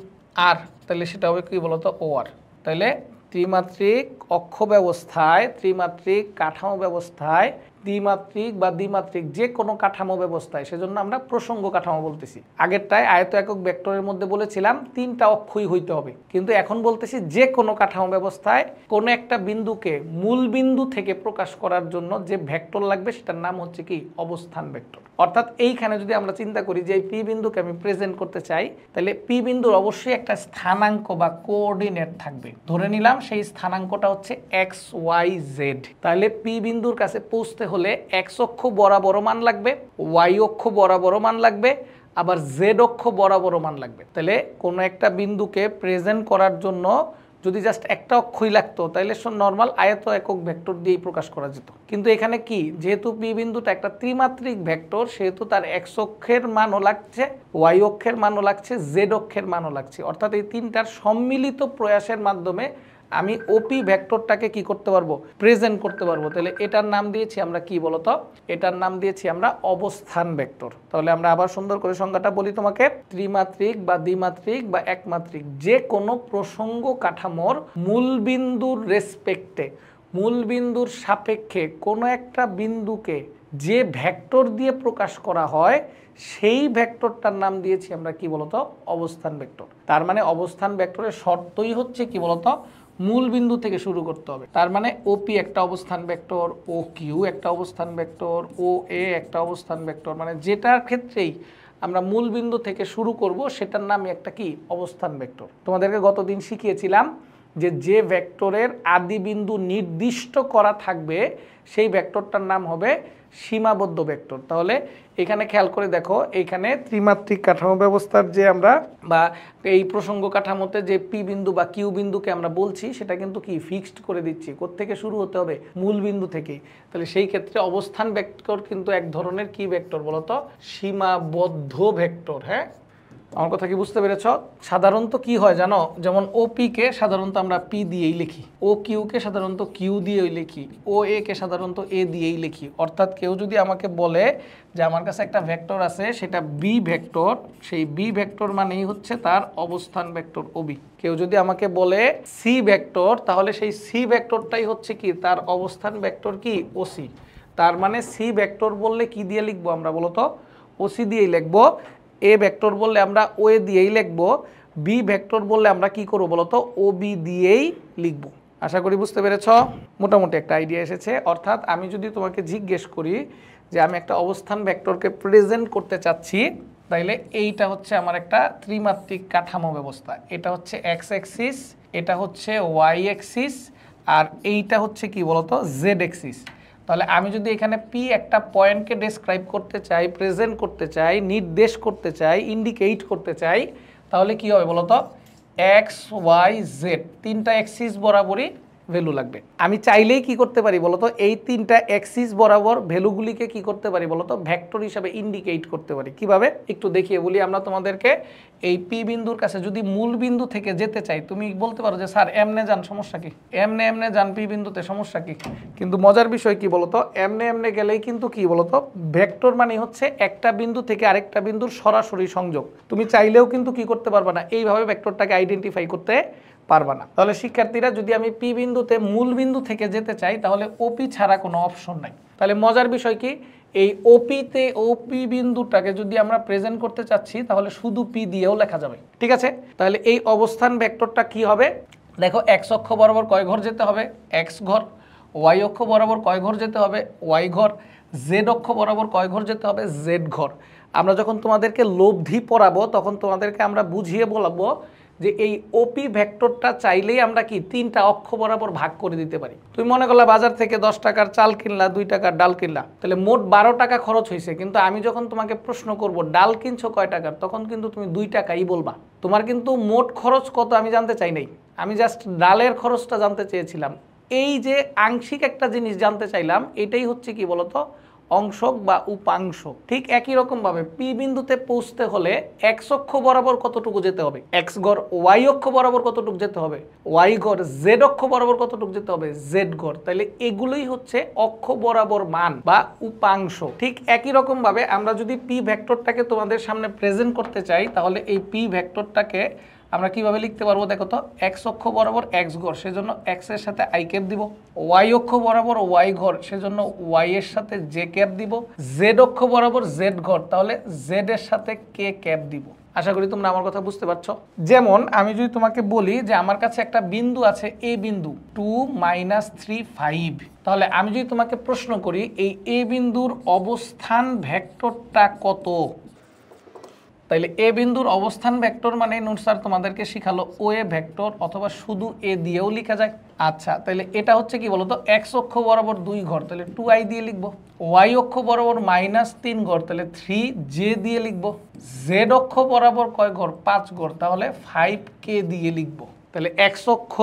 আর তাহলে সেটা হবে কি বলতো, ও আর। তাহলে ত্রিমাত্রিক অক্ষ ব্যবস্থায়, ত্রিমাত্রিক কাঠামো ব্যবস্থায়, দ্বিমাত্রিক বা দ্বিমাত্রিক যে কোনো কাঠামো ব্যবস্থায়, সেজন্য আমরা প্রসঙ্গ কাঠামো বলতেছি। আগেরটায় আয়ত একক ভেক্টরের মধ্যে বলেছিলাম তিনটা অক্ষই হইতে হবে, কিন্তু এখন বলতেছি যে কোনো কাঠামো ব্যবস্থায় কোনো একটা বিন্দুকে মূল বিন্দু থেকে প্রকাশ করার জন্য যে ভেক্টর লাগবে সেটার নাম হচ্ছে কি, অবস্থান ভেক্টর। অর্থাৎ এইখানে যদি আমরা চিন্তা করি যে এই পি বিন্দুকে আমি প্রেজেন্ট করতে চাই, তাহলে পি বিন্দুর অবশ্যই একটা স্থানাঙ্ক বা কোঅর্ডিনেট থাকবে। ধরে নিলাম সেই স্থানাঙ্কটা হচ্ছে এক্স ওয়াই জেড। তাহলে পি বিন্দুর কাছে পৌঁছতে হলে এক্স অক্ষ বরাবর মান লাগবে, ওয়াই অক্ষ বরাবর মান লাগবে, আবার জেড অক্ষ বরাবর মান লাগবে। তাহলে কোনো একটা বিন্দুকে প্রেজেন্ট করার জন্য যদি জাস্ট একটা অক্ষই লাগতো তাহলে নর্মাল আয়ত একক ভেক্টর দিয়েই প্রকাশ করা যেত। কিন্তু এখানে কি, যেহেতু পি বিন্দুটা একটা ত্রিমাত্রিক ভেক্টর, সেহেতু তার এক্স অক্ষের মানও লাগছে, ওয়াই অক্ষের মানও লাগছে, জেড অক্ষের মানও লাগছে। অর্থাৎ এই তিনটার সম্মিলিত প্রয়াসের মাধ্যমে আমি ওপি ভেক্টরটাকে কি করতে পারবো, প্রেজেন্ট করতে পারবো। তাহলে এটার নাম দিয়েছি আমরা কি বলতো, এটার নাম দিয়েছি আমরা অবস্থান ভেক্টর। তাহলে আমরা আবার সুন্দর করে সংজ্ঞাটা বলি তোমাকে, ত্রিমাত্রিক বা দ্বিমাত্রিক বা একমাত্রিক যে কোনো প্রসঙ্গ কাঠামোর মূল বিন্দুর রেসপেক্টে, মূল বিন্দুর সাপেক্ষে কোনো একটা বিন্দুকে যে ভেক্টর দিয়ে প্রকাশ করা হয়, সেই ভেক্টরটার নাম দিয়েছি আমরা কি বলতো, অবস্থান ভেক্টর। তার মানে অবস্থান ভেক্টরের শর্তই হচ্ছে কি বলতো, মূল বিন্দু থেকে শুরু করতে হবে। তার মানে ওপি একটা অবস্থান ভেক্টর, ও কিউ একটা অবস্থান ভেক্টর, ও এ একটা অবস্থান ভেক্টর। মানে যেটার ক্ষেত্রেই আমরা মূল বিন্দু থেকে শুরু করব সেটার নামই একটা কি, অবস্থান ভেক্টর। তোমাদেরকে গতদিন শিখিয়েছিলাম যে যে ভেক্টরের আদি বিন্দু নির্দিষ্ট করা থাকবে সেই ভেক্টরটার নাম হবে সীমাবদ্ধ ভেক্টর। তাহলে এখানে খেয়াল করে দেখো, এখানে ত্রিমাত্রিক কাঠামো ব্যবস্থার যে আমরা বা এই প্রসঙ্গ কাঠামোতে যে পি বিন্দু বা কিউ বিন্দুকে আমরা বলছি, সেটা কিন্তু কি ফিক্সড করে দিচ্ছি, কোত্থেকে শুরু হতে হবে, মূল বিন্দু থেকেই। তাহলে সেই ক্ষেত্রে অবস্থান ভেক্টর কিন্তু এক ধরনের কি ভেক্টর বলতো, সীমাবদ্ধ ভেক্টর। হ্যাঁ, আমার কথা কি বুঝতে পেরেছ? সাধারণত কি হয় জানো, যেমন ওপি কে সাধারণত আমরা পি দিয়েই লিখি, ও কিউ কে সাধারণত কিউ দিয়েই লিখি, ও এ কে সাধারণত এ দিয়েই লিখি। অর্থাৎ কেউ যদি আমাকে বলে যে আমার কাছে একটা ভেক্টর আছে, সেটা বি ভেক্টর, সেই বি ভেক্টর মানেই হচ্ছে তার অবস্থান ভেক্টর ওবি। কেউ যদি আমাকে বলে সি ভেক্টর, তাহলে সেই সি ভেক্টরটাই হচ্ছে কি, তার অবস্থান ভেক্টর কি, ওসি। তার মানে সি ভেক্টর বললে কি দিয়ে লিখবো আমরা বলতো, ওসি দিয়েই লিখবো। এ ভেক্টর বললে আমরা ও এ দিয়েই লিখবো, বি ভেক্টর বললে আমরা কি করবো বলতো, ও বি দিয়েই লিখবো। আশা করি বুঝতে পেরেছ, মোটামুটি একটা আইডিয়া এসেছে। অর্থাৎ আমি যদি তোমাকে জিজ্ঞেস করি যে আমি একটা অবস্থান ভেক্টরকে প্রেজেন্ট করতে চাচ্ছি, তাইলে এইটা হচ্ছে আমার একটা ত্রিমাত্রিক কাঠামো ব্যবস্থা। এটা হচ্ছে এক্স অ্যাক্সিস, এটা হচ্ছে ওয়াই অ্যাক্সিস, আর এইটা হচ্ছে কি বলতো, জেড অ্যাক্সিস। তাহলে আমি যদি এখানে পি একটা পয়েন্টকে ডেসক্রাইব করতে চাই, প্রেজেন্ট করতে চাই, নির্দেশ করতে চাই, ইন্ডিকেট করতে চাই, তাহলে কি হবে বলতো, এক্স ওয়াই জেড তিনটা অ্যাক্সিস বরাবরই ভ্যালু লাগবে। আমি চাইলেই কি করতে পারি বলতো, এই তিনটা অ্যাক্সিস বরাবর ভ্যালুগুলিকে কি করতে পারি বলতো, ভেক্টর হিসাবে ইন্ডিকেট করতে পারি। কিভাবে একটু দেখিয়ে বলি আমরা তোমাদেরকে। এই পি বিন্দুর কাছে যদি মূল বিন্দু থেকে যেতে চাই, তুমি বলতে পারো যে স্যার এমনে যান, সমস্যা কি, এমনে এমনে যান পি বিন্দুতে, সমস্যা কি। কিন্তু মজার বিষয় কি বলতো, এমনে এমনে গেলেই কিন্তু কি বলতো, ভেক্টর মানে হচ্ছে একটা বিন্দু থেকে আরেকটা বিন্দুর সরাসরি সংযোগ। তুমি চাইলেও কিন্তু কি করতে পারবা না, এইভাবে ভেক্টরটাকে আইডেন্টিফাই করতে পারবা না। তাহলে শিক্ষার্থীরা, যদি আমি পি বিন্দুতে মূল বিন্দু থেকে যেতে চাই, তাহলে ওপি ছাড়া কোনো অপশন নাই। তাহলে মজার বিষয় কি, এই ওপি বিন্দুটাকে যদি আমরা প্রেজেন্ট করতে চাচ্ছি তাহলে শুধু পি দিয়েও লেখা যাবে। ঠিক আছে, তাহলে এই অবস্থান ভেক্টরটা কি হবে? দেখো এক্স অক্ষ বরাবর কয় ঘর যেতে হবে? এক্স ঘর। ওয়াই অক্ষ বরাবর কয় ঘর যেতে হবে? ওয়াই ঘর। জেড অক্ষ বরাবর কয় ঘর যেতে হবে? জেড ঘর। আমরা যখন তোমাদেরকে লব্ধি পড়াবো তখন তোমাদেরকে আমরা বুঝিয়ে বলবো যে এই ওপি ভেক্টরটা চাইলেই আমরা কি 3টা অক্ষ বরাবর ভাগ করে দিতে পারি। তুমি মনে করলা বাজার থেকে 10 টাকার চাল কিনলা, 2 টাকার ডাল কিনলা, তাহলে মোট 12 টাকা খরচ হয়েছে, কিন্তু আমি যখন তোমাকে প্রশ্ন করব ডাল কিনছো কয় টাকার, তখন কিন্তু তুমি 2 টাকাই বলবা। তোমার কিন্তু মোট খরচ কত আমি জানতে চাই নাই, আমি জাস্ট ডালের খরচটা জানতে চেয়েছিলাম। এই যে আংশিক একটা জিনিস জানতে চাইলাম, এটাই হচ্ছে কি বলতো অংশক বা উপাংশ। ঠিক একই রকম ভাবে পি বিন্দুতে পৌঁছতে হলে এক্স অক্ষ বরাবর কতটুকু যেতে হবে? এক্স ঘর। ওয়াই অক্ষ বরাবর কতটুকু যেতে হবে? ওয়াই ঘর। জেড অক্ষ বরাবর কতটুকু যেতে হবে? জেড ঘর। তাহলে এগুলোই হচ্ছে অক্ষ বরাবর মান বা উপাংশ। ঠিক একই রকম ভাবে আমরা যদি পি ভেক্টরটাকে তোমাদের সামনে প্রেজেন্ট করতে চাই তাহলে এই পি ভেক্টরটাকে আমরা কিভাবে লিখতে পারবো? দেখো তো, এক্স অক্ষ বরাবর এক্স ঘর, সেজন্য এক্স এর সাথে আই ক্যাপ দিব। ওয়াই অক্ষ বরাবর ওয়াই ঘর, সেজন্য ওয়াই এর সাথে জে ক্যাপ দিব। জেড অক্ষ বরাবর জেড ঘর, তাহলে জেড এর সাথে কে ক্যাপ দিব। আশা করি তোমরা আমার কথা বুঝতে পারছো। যেমন আমি যদি তোমাকে বলি যে আমার কাছে একটা বিন্দু আছে, এ বিন্দু 2 3 5, তাহলে আমি যদি তোমাকে প্রশ্ন করি এই এ বিন্দুর অবস্থান ভেক্টরটা কত, তাইলে এ বিন্দুর অবস্থান ভেক্টর মানে নোট স্যার তোমাদেরকে শিখালো ও এ ভেক্টর, অথবা শুধু এ দিয়েও লেখা যায়। আচ্ছা, তাহলে এটা হচ্ছে কি বলতো এক্স অক্ষ বরাবর 2 ঘর, তাহলে 2i দিয়ে লিখবো। ওয়াই অক্ষ বরাবর -3 ঘর, তাহলে 3j দিয়ে লিখবো। জেড অক্ষ বরাবর কয় ঘর? 5 ঘর, তাহলে 5k দিয়ে লিখবো। তাহলে এক্স অক্ষ,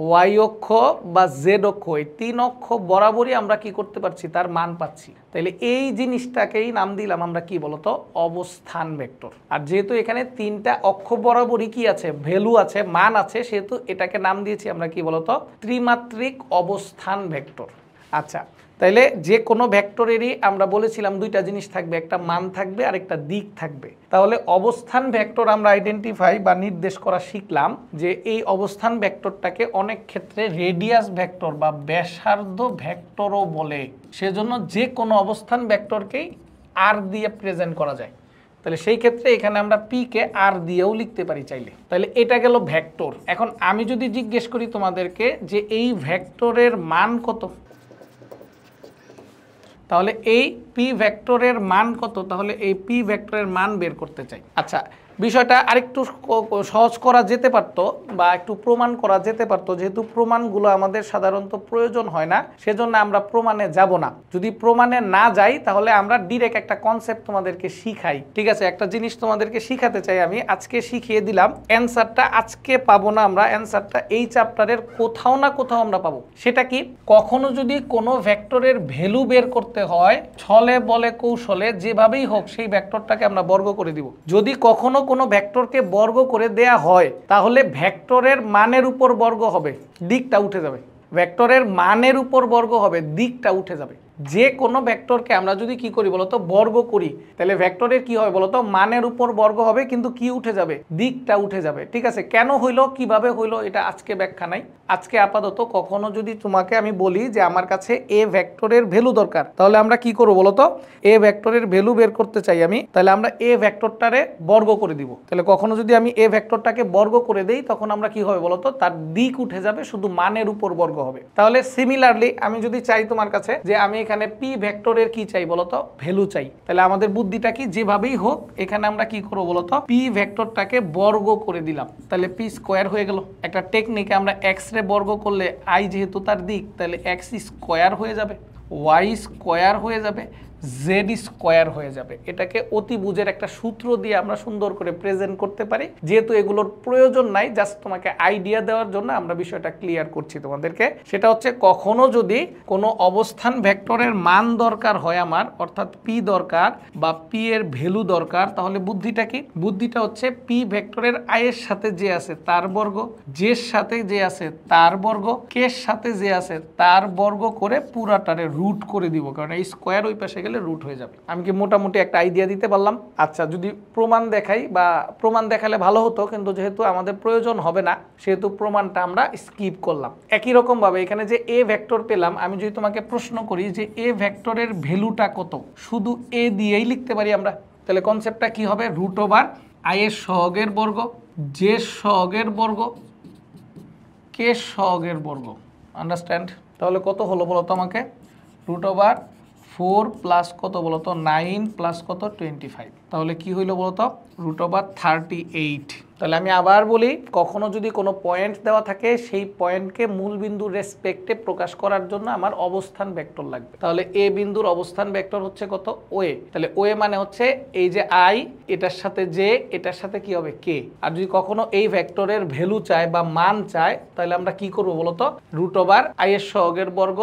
ওয়াই অক্ষ বা জেড অক্ষ, এই 3 অক্ষ বরাবরই আমরা কি করতে পারছি? তার মান পাচ্ছি। তাহলে এই জিনিসটাকেই নাম দিলাম আমরা কি বলতো অবস্থান ভেক্টর। আর যেহেতু এখানে 3টা অক্ষ বরাবরই কি আছে? ভ্যালু আছে, মান আছে, সেহেতু এটাকে নাম দিয়েছি আমরা কি বলতো ত্রিমাত্রিক অবস্থান ভেক্টর। আচ্ছা, তাইলে যে কোনো ভেক্টরেরই আমরা বলেছিলাম 2টা জিনিস থাকবে, একটা মান থাকবে আর একটা দিক থাকবে। তাহলে অবস্থান ভেক্টর আমরা আইডেন্টিফাই বা নির্দেশ করা শিখলাম যে এই অবস্থান ভেক্টরটাকে অনেক ক্ষেত্রে রেডিয়াস ভেক্টর বা ব্যাসার্ধ ভেক্টরও বলে। সেজন্য যে কোনো অবস্থান ভেক্টরকেই আর দিয়ে প্রেজেন্ট করা যায়। তাহলে সেই ক্ষেত্রে এখানে আমরা পি কে আর দিয়েও লিখতে পারি চাইলে। তাহলে এটা গেল ভেক্টর। এখন আমি যদি জিজ্ঞেস করি তোমাদেরকে যে এই ভেক্টরের মান কত, তাহলে এই পি ভেক্টরের মান কত, তাহলে এই পি ভেক্টরের মান বের করতে চাই। আচ্ছা, বিষয়টা আরেকটু সহজ করা যেতে পারতো বা একটু প্রমাণ করা যেতে পারতো, যেহেতু প্রমাণগুলো আমাদের সাধারণত প্রয়োজন হয় না, সেজন্য আমরা প্রমাণে যাব না। যদি প্রমাণে না যাই তাহলে আমরা ডিরেক্ট একটা কনসেপ্ট তোমাদেরকে শিখাই। ঠিক আছে, একটা জিনিস তোমাদেরকে শিখাতে চাই আমি, আজকে শিখিয়ে দিলাম। অ্যান্সারটা আজকে পাবো না আমরা, অ্যান্সারটা এই চ্যাপ্টারের কোথাও না কোথাও আমরা পাবো। সেটা কি? কখনো যদি কোনো ভেক্টরের ভ্যালু বের করতে হয়, ছলে বলে কৌশলে যেভাবেই হোক সেই ভেক্টরটাকে আমরা বর্গ করে দিব। যদি কখনো কোনো ভেক্টরকে বর্গ করে দেয়া হয় তাহলে ভেক্টরের মানের উপর বর্গ হবে, দিকটা উঠে যাবে। ভেক্টরের মানের উপর বর্গ হবে, দিকটা উঠে যাবে। যে কোনো ভেক্টরকে আমরা যদি কি করি বলতো বর্গ করি, তাহলে ভেক্টরের কি হবে বলতো মানের উপর বর্গ হবে, কিন্তু কি উঠে যাবে? দিকটা উঠে যাবে। ঠিক আছে, কেন হইলো, কিভাবে হইলো, এটা আজকে ব্যাখ্যা নাই। আজকে আপাতত কখনো যদি তোমাকে আমি বলি যে আমার কাছে এ ভেক্টরের ভ্যালু দরকার, তাহলে আমরা কি করব বলতো এ ভেক্টরের ভ্যালু বের করতে চাই আমি, তাহলে আমরা এ ভেক্টরটারে বর্গ করে দিব। তাহলে কখনো যদি আমি এ ভেক্টরটাকে বর্গ করে দেই তখন আমরা কি হবে বলতো তার দিক উঠে যাবে, শুধু মানের উপর বর্গ হবে। তাহলে সিমিলারলি আমি যদি চাই তোমার কাছে যে আমি এখানে পি ভেক্টরের কি চাই বলতো ভ্যালু চাই, তাহলে আমাদের বুদ্ধিটা কি যেভাবেই হোক এখানে আমরা কি করব বলতো পি ভেক্টরটাকে বর্গ করে দিলাম, তাহলে পি স্কয়ার হয়ে গেল। একটা টেকনিকে আমরা এক্স রে বর্গ করলে আই যেহেতু তার দিক, তাহলে এক্স স্কয়ার হয়ে যাবে, ওয়াই স্কয়ার হয়ে যাবে, জেড স্কয়ার হয়ে যাবে। এটাকে অতিভুজের একটা সূত্র দিয়ে আমরা সুন্দর করে প্রেজেন্ট করতে পারি। যেহেতু এগুলোর প্রয়োজন নাই, জাস্ট তোমাকে আইডিয়া দেওয়ার জন্য আমরা বিষয়টা ক্লিয়ার করছি তোমাদেরকে। সেটা হচ্ছে কখনো যদি কোনো অবস্থান ভেক্টরের মান দরকার হয় আমার, অর্থাৎ পি দরকার বা পি এর ভ্যালু দরকার, তাহলে বুদ্ধিটা কি? বুদ্ধিটা হচ্ছে পি ভেক্টরের আই এর সাথে যে আছে তার বর্গ, জের সাথে যে আছে তার বর্গ, কে এর সাথে যে আছে তার বর্গ করে পুরাটারে রুট করে দিব, কারণ এই স্কয়ার ওই পাশে গেলে দিলে রুট হয়ে যাবে। আমি কি মোটামুটি একটা আইডিয়া দিতে পারলাম? আচ্ছা, যদি প্রমাণ দেখাই বা প্রমাণ দেখালে ভালো হতো, কিন্তু যেহেতু আমাদের প্রয়োজন হবে না সেহেতু প্রমাণটা আমরা স্কিপ করলাম। একই রকমভাবে এখানে যে এ ভেক্টর পেলাম, আমি যদি তোমাকে প্রশ্ন করি যে এ ভেক্টরের ভ্যালুটা কত, শুধু এ দিয়েই লিখতে পারি আমরা। তাহলে কনসেপ্টটা কি হবে? রুট ওভার আই এর সহগের বর্গ, জে সহগের বর্গ, কে সহগের বর্গ। আন্ডারস্ট্যান্ড? তাহলে কত হলো বলো তো আমাকে? রুট ওভার 4 প্লাস কত বলো তো 9 প্লাস কত 25। তাহলে কি হইলো বলো তো? Root over 38। তাহলে আমি আবার বলি, কখনো যদি কোনো পয়েন্ট দেওয়া থাকে সেই পয়েন্টকে মূল বিন্দুর রেসপেক্টে প্রকাশ করার জন্য আমার অবস্থান ভেক্টর লাগবে। তাহলে এ বিন্দুর অবস্থান ভেক্টর হচ্ছে কত? ওয়ে। তাহলে ওয়ে মানে হচ্ছে এই যে আই, এটার সাথে জে, এটার সাথে কি হবে? কে। আর যদি কখনো এই ভেক্টরের ভ্যালু চায় বা মান চায়, তাহলে আমরা কি করব বলো তো? রুট ওভার আই এর সহগের বর্গ,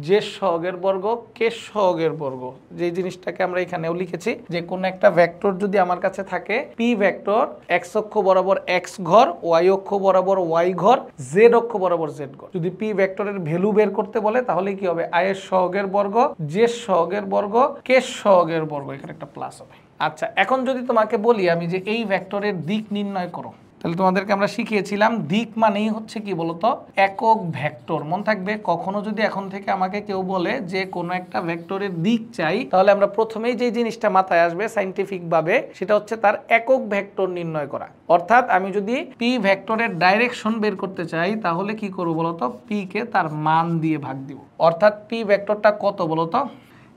জে সহগের বর্গ, কে সহগের বর্গ। যে জিনিসটাকে আমরা এখানেও লিখেছি, যে কোনো একটা ভেক্টর যদি আমার কাছে থাকে, পি ভেক্টর এক্স অক্ষ বরাবর এক্স ঘর, ওয়াই অক্ষ বরাবর ওয়াই ঘর, জেড অক্ষ বরাবর জেড ঘর। যদি পি ভেক্টরের ভ্যালু বের করতে বলে তাহলে কি হবে? আই এর সহগের বর্গ, জে সহগের বর্গ, কে সহগের বর্গ, এখানে একটা প্লাস হবে। আচ্ছা, এখন যদি তোমাকে বলি আমি যে এই ভেক্টরের দিক নির্ণয় করো, তাহলে তোমাদেরকে আমরা শিখিয়েছিলাম দিক মানেই হচ্ছে কি বলতো? একক ভেক্টর। মন থাকবে, কখনো যদি এখন থেকে আমাকে কেউ বলে যে কোনো একটা ভেক্টরের দিক চাই, তাহলে আমরা প্রথমেই যে জিনিসটা মাথায় আসবে সায়েন্টিফিক ভাবে, সেটা হচ্ছে তার একক ভেক্টর নির্ণয় করা। অর্থাৎ আমি যদি পি ভেক্টরের ডাইরেকশন বের করতে চাই, তাহলে কি করব বলতো? পি কে তার মান দিয়ে ভাগ দিব। অর্থাৎ পি ভেক্টরটা কত বলতো?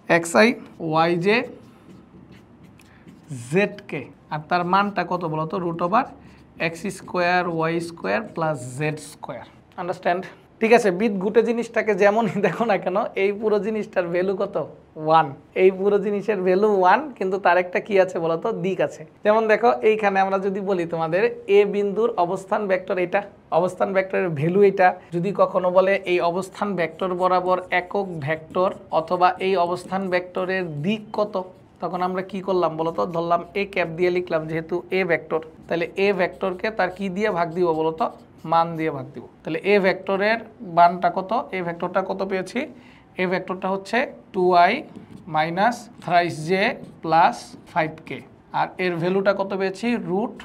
X I Y J Z K, আর তার মানটা কত বলতো? Root over X square Y square plus Z square. Understand? ঠিক আছে, বিদ গুটে জিনিসটাকে যেমনই দেখো না কেন, এই পুরো জিনিসটার ভ্যালু কত? 1। এই পুরো জিনিসের ভ্যালু 1, কিন্তু তার একটা কি আছে বলতো? দিক আছে। যেমন দেখো, এইখানে আমরা যদি বলি তোমাদের এ বিন্দুর অবস্থান ভেক্টর এটা, অবস্থান ভেক্টরের ভ্যালু এটা, যদি কখনো বলে এই অবস্থান ভেক্টর বরাবর একক ভেক্টর অথবা এই অবস্থান ভেক্টরের দিক কত, তখন আমরা কি করলাম বলতো? ধরলাম এ ক্যাপ দিয়ে লিখলাম, যেহেতু এ ভেক্টর, তাহলে এ ভেক্টরকে তার কি দিয়ে ভাগ দিব বলতো? মান দিয়ে ভাগ দিব। তাহলে এ ভেক্টরের মানটা কত? এ ভেক্টরটা কত পেয়েছি? এ ভেক্টরটা হচ্ছে 2i minus 3j plus 5k, আর এর ভ্যালুটা কত পেয়েছি? রুট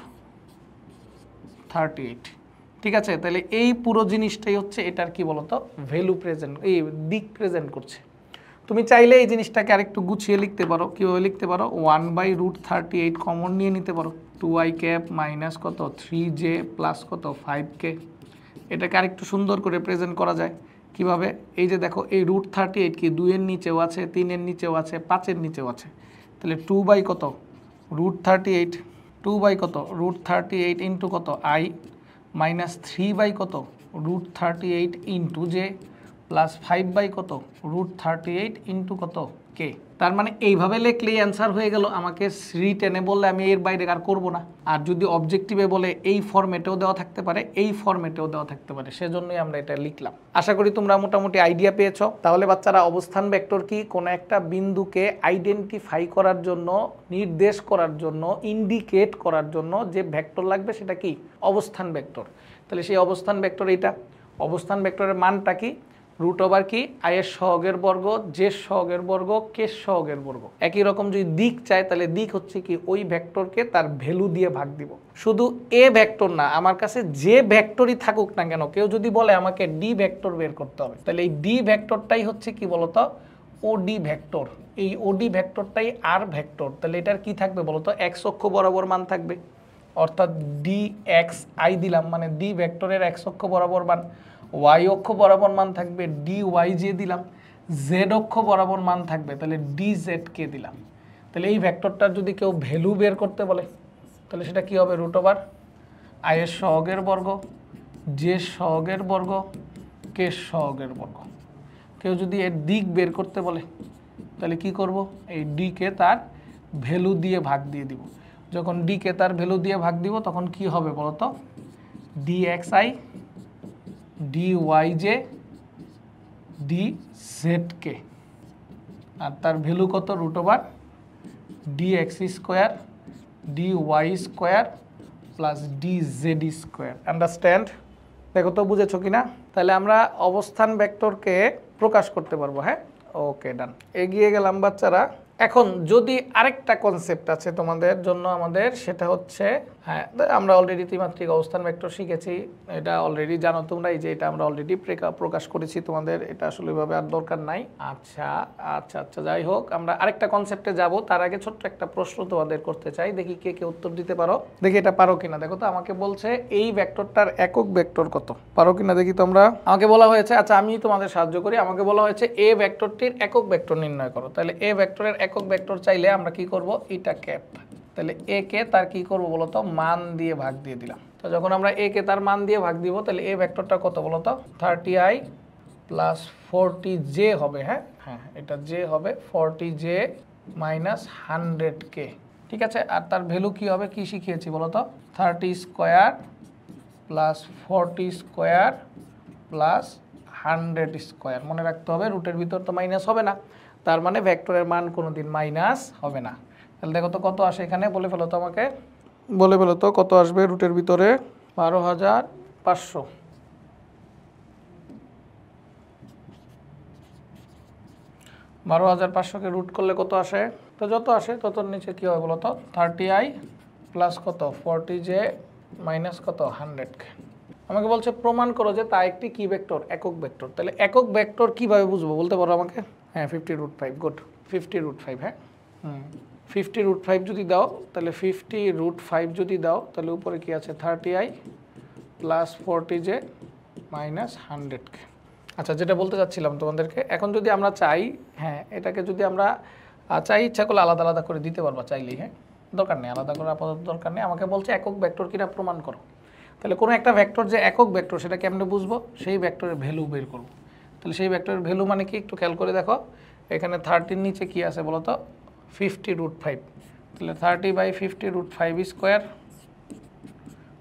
38। ঠিক আছে, তাহলে এই পুরো জিনিসটাই হচ্ছে এটার কি বলতো? ভ্যালু প্রেজেন্ট, এই দিক প্রেজেন্ট করছে। তুমি চাইলে এই জিনিসটাকে আরেকটু গুছিয়ে লিখতে পারো। কীভাবে লিখতে পারো? 1/√38 কমন নিয়ে নিতে পারো। 2i ক্যাপ মাইনাস কত 3j প্লাস কত 5k। এটাকে আরেকটু সুন্দর করে প্রেজেন্ট করা যায় কিভাবে? এই যে দেখো, এই √38 কি 2-এর নিচেও আছে, 3-এর নিচেও আছে, 5-এর নিচেও আছে। তাহলে 2 কত? √38। 2 কত? √38 ইন্টু কত? i মাইনাস 3 কত? √38 ইন্টু j প্লাস 5 কত? √38 ইন্টু কত? কে। তার মানে এইভাবে লিখলেই অ্যান্সার হয়ে গেল। আমাকে রিটেনে বললে আমি এর বাইরে আর করবো না। আর যদি অবজেক্টিভে বলে এই ফরম্যাটেও দেওয়া থাকতে পারে, এই ফরম্যাটেও দেওয়া থাকতে পারে, সেজন্যই আমরা এটা লিখলাম। আশা করি তোমরা মোটামুটি আইডিয়া পেয়েছো। তাহলে বাচ্চারা, অবস্থান ভেক্টর কি? কোনো একটা বিন্দুকে আইডেন্টিফাই করার জন্য, নির্দেশ করার জন্য, ইন্ডিকেট করার জন্য যে ভেক্টর লাগবে সেটা কি? অবস্থান ভেক্টর। তাহলে সেই অবস্থান ভেক্টর এটা। অবস্থান ভেক্টরের মানটা কি? রুট ওভার কি? আই এর সহগের বর্গ, জে সহগের বর্গ, কে সহগের বর্গ। একই রকম যদি দিক চায়, তাহলে দিক হচ্ছে কি? ওই ভেক্টরকে তার ভ্যালু দিয়ে ভাগ দিব। শুধু এ ভেক্টর না, আমার কাছে যে ভেক্টরই থাকুক না কেন, কেউ যদি বলে আমাকে ডি ভেক্টর বের করতে হবে, তাহলে এই ডি ভেক্টরটাই হচ্ছে কি বলতো? ওডি ভেক্টর। এই ওডি ভেক্টরটাই আর ভেক্টর। তাহলে এটার কি থাকবে বলতো? এক্স অক্ষ বরাবর মান থাকবে, অর্থাৎ ডি এক্স আই দিলাম, মানে ডি ভেক্টরের এক্স অক্ষ বরাবর মান। ওয়াই অক্ষ বরাবর মান থাকবে ডি ওয়াই জে দিলাম, জেড অক্ষ বরাবর মান থাকবে, তাহলে ডি জেড কে দিলাম। তাহলে এই ভেক্টরটার যদি কেউ ভ্যালু বের করতে বলে, তাহলে সেটা কি হবে? রুট ওভার আই এর সহগের বর্গ, জে সহগের বর্গ, কে সহগের বর্গ। কেউ যদি এর দিক বের করতে বলে, তাহলে কি করব? এই ডি কে তার ভ্যালু দিয়ে ভাগ দিয়ে দিব। যখন ডি কে তার ভ্যালু দিয়ে ভাগ দিব, তখন কি হবে বলতো? D X I D Y J D Z K, আর তার ভ্যালু কত? Root over D X square D Y square plus D Z square. Understand? দেখো তো বুঝেছো কিনা? তাহলে আমরা অবস্থান ভেক্টরকে প্রকাশ করতে পারবো। হ্যাঁ, ওকে, ডান। এগিয়ে গেলাম বাচ্চারা। এখন যদি আরেকটা কনসেপ্ট আছে তোমাদের জন্য আমাদের, সেটা হচ্ছে হ্যাঁ আমরা অলরেডি ত্রিমাত্রিক অবস্থান ভেক্টর শিখেছি, এটা অলরেডি জানো তোমরা, এই যে এটা আমরা অলরেডি প্রকাশ করেছি তোমাদের, এটা আসলে এভাবে আর দরকার নাই। আচ্ছা আচ্ছা আচ্ছা যাই হোক, আমরা আরেকটা কনসেপ্টে যাব, তার আগে ছোট্ট একটা প্রশ্ন তোমাদের করতে চাই, দেখি কে কে উত্তর দিতে পারো, দেখি এটা পারো কিনা। দেখো তো আমাকে বলছে এই ভেক্টরটার একক ভেক্টর কত, পারো কিনা দেখি তোমরা। আমাকে বলা হয়েছে, আচ্ছা আমি তোমাদের সাহায্য করি, আমাকে বলা হয়েছে এ ভেক্টরটির একক ভেক্টর নির্ণয় করো। তাহলে এ ভেক্টরের একক ভেক্টর চাইলে আমরা কি করব, এটা ক্যাপ, তাহলে এ কে তার কি করব বলতো, মান দিয়ে ভাগ দিয়ে দিলাম। তো যখন আমরা এ কে তার মান দিয়ে ভাগ দিব, তাহলে এ ভেক্টরটা কত বলতো, 30i প্লাস 40j হবে। হ্যাঁ হ্যাঁ এটা জে হবে, 40j মাইনাস 100k, ঠিক আছে। আর তার ভ্যালু কি হবে, কি শিখিয়েছি বলতো, 30 square plus 40 square plus 100 square. মনে রাখতে হবে রুটের ভিতর তো মাইনাস হবে না, তার মানে ভেক্টরের মান কোনোদিন মাইনাস হবে না। তাহলে দেখো তো কত আসে এখানে, বলে ফেলো তো আমাকে, বলে ফেলো তো কত আসবে রুটের ভিতরে, 12,500। 12,500কে রুট করলে কত আসে, তো যত আসে তত নিচে কি হবে বলতো, 30i প্লাস কত 40j মাইনাস কত 100k। আমাকে বলছে প্রমাণ করো যে তা একটি কি ভেক্টর, একক ভেক্টর। তাহলে একক ভেক্টর কিভাবে বুঝবো বলতে পারো আমাকে, হ্যাঁ 50√5, গুড 50√5, হ্যাঁ 50√5 যদি দাও, তাহলে 50√5 যদি দাও, তাহলে উপরে কি আছে 30i plus 40j minus 100k। আচ্ছা যেটা বলতে চাচ্ছিলাম তোমাদেরকে, এখন যদি আমরা চাই, হ্যাঁ এটাকে যদি আমরা চাই, ইচ্ছা করলে আলাদা আলাদা করে দিতে পারবা চাইলেই, হ্যাঁ দরকার নেই আলাদা করে, আপাতত দরকার নেই। আমাকে বলছে একক ভেক্টর কিনা প্রমাণ করো। তাহলে কোনো একটা ভেক্টর যে একক ভেক্টর সেটা কেমনে বুঝবো, সেই ভেক্টরের ভ্যালু বের করবো। তাহলে সেই ভেক্টরের ভ্যালু মানে কি একটু খেয়াল করে দেখো, এখানে 30-র নিচে কি আছে বলো তো, 50√5। তাহলে 30/50√5 স্কোয়ার,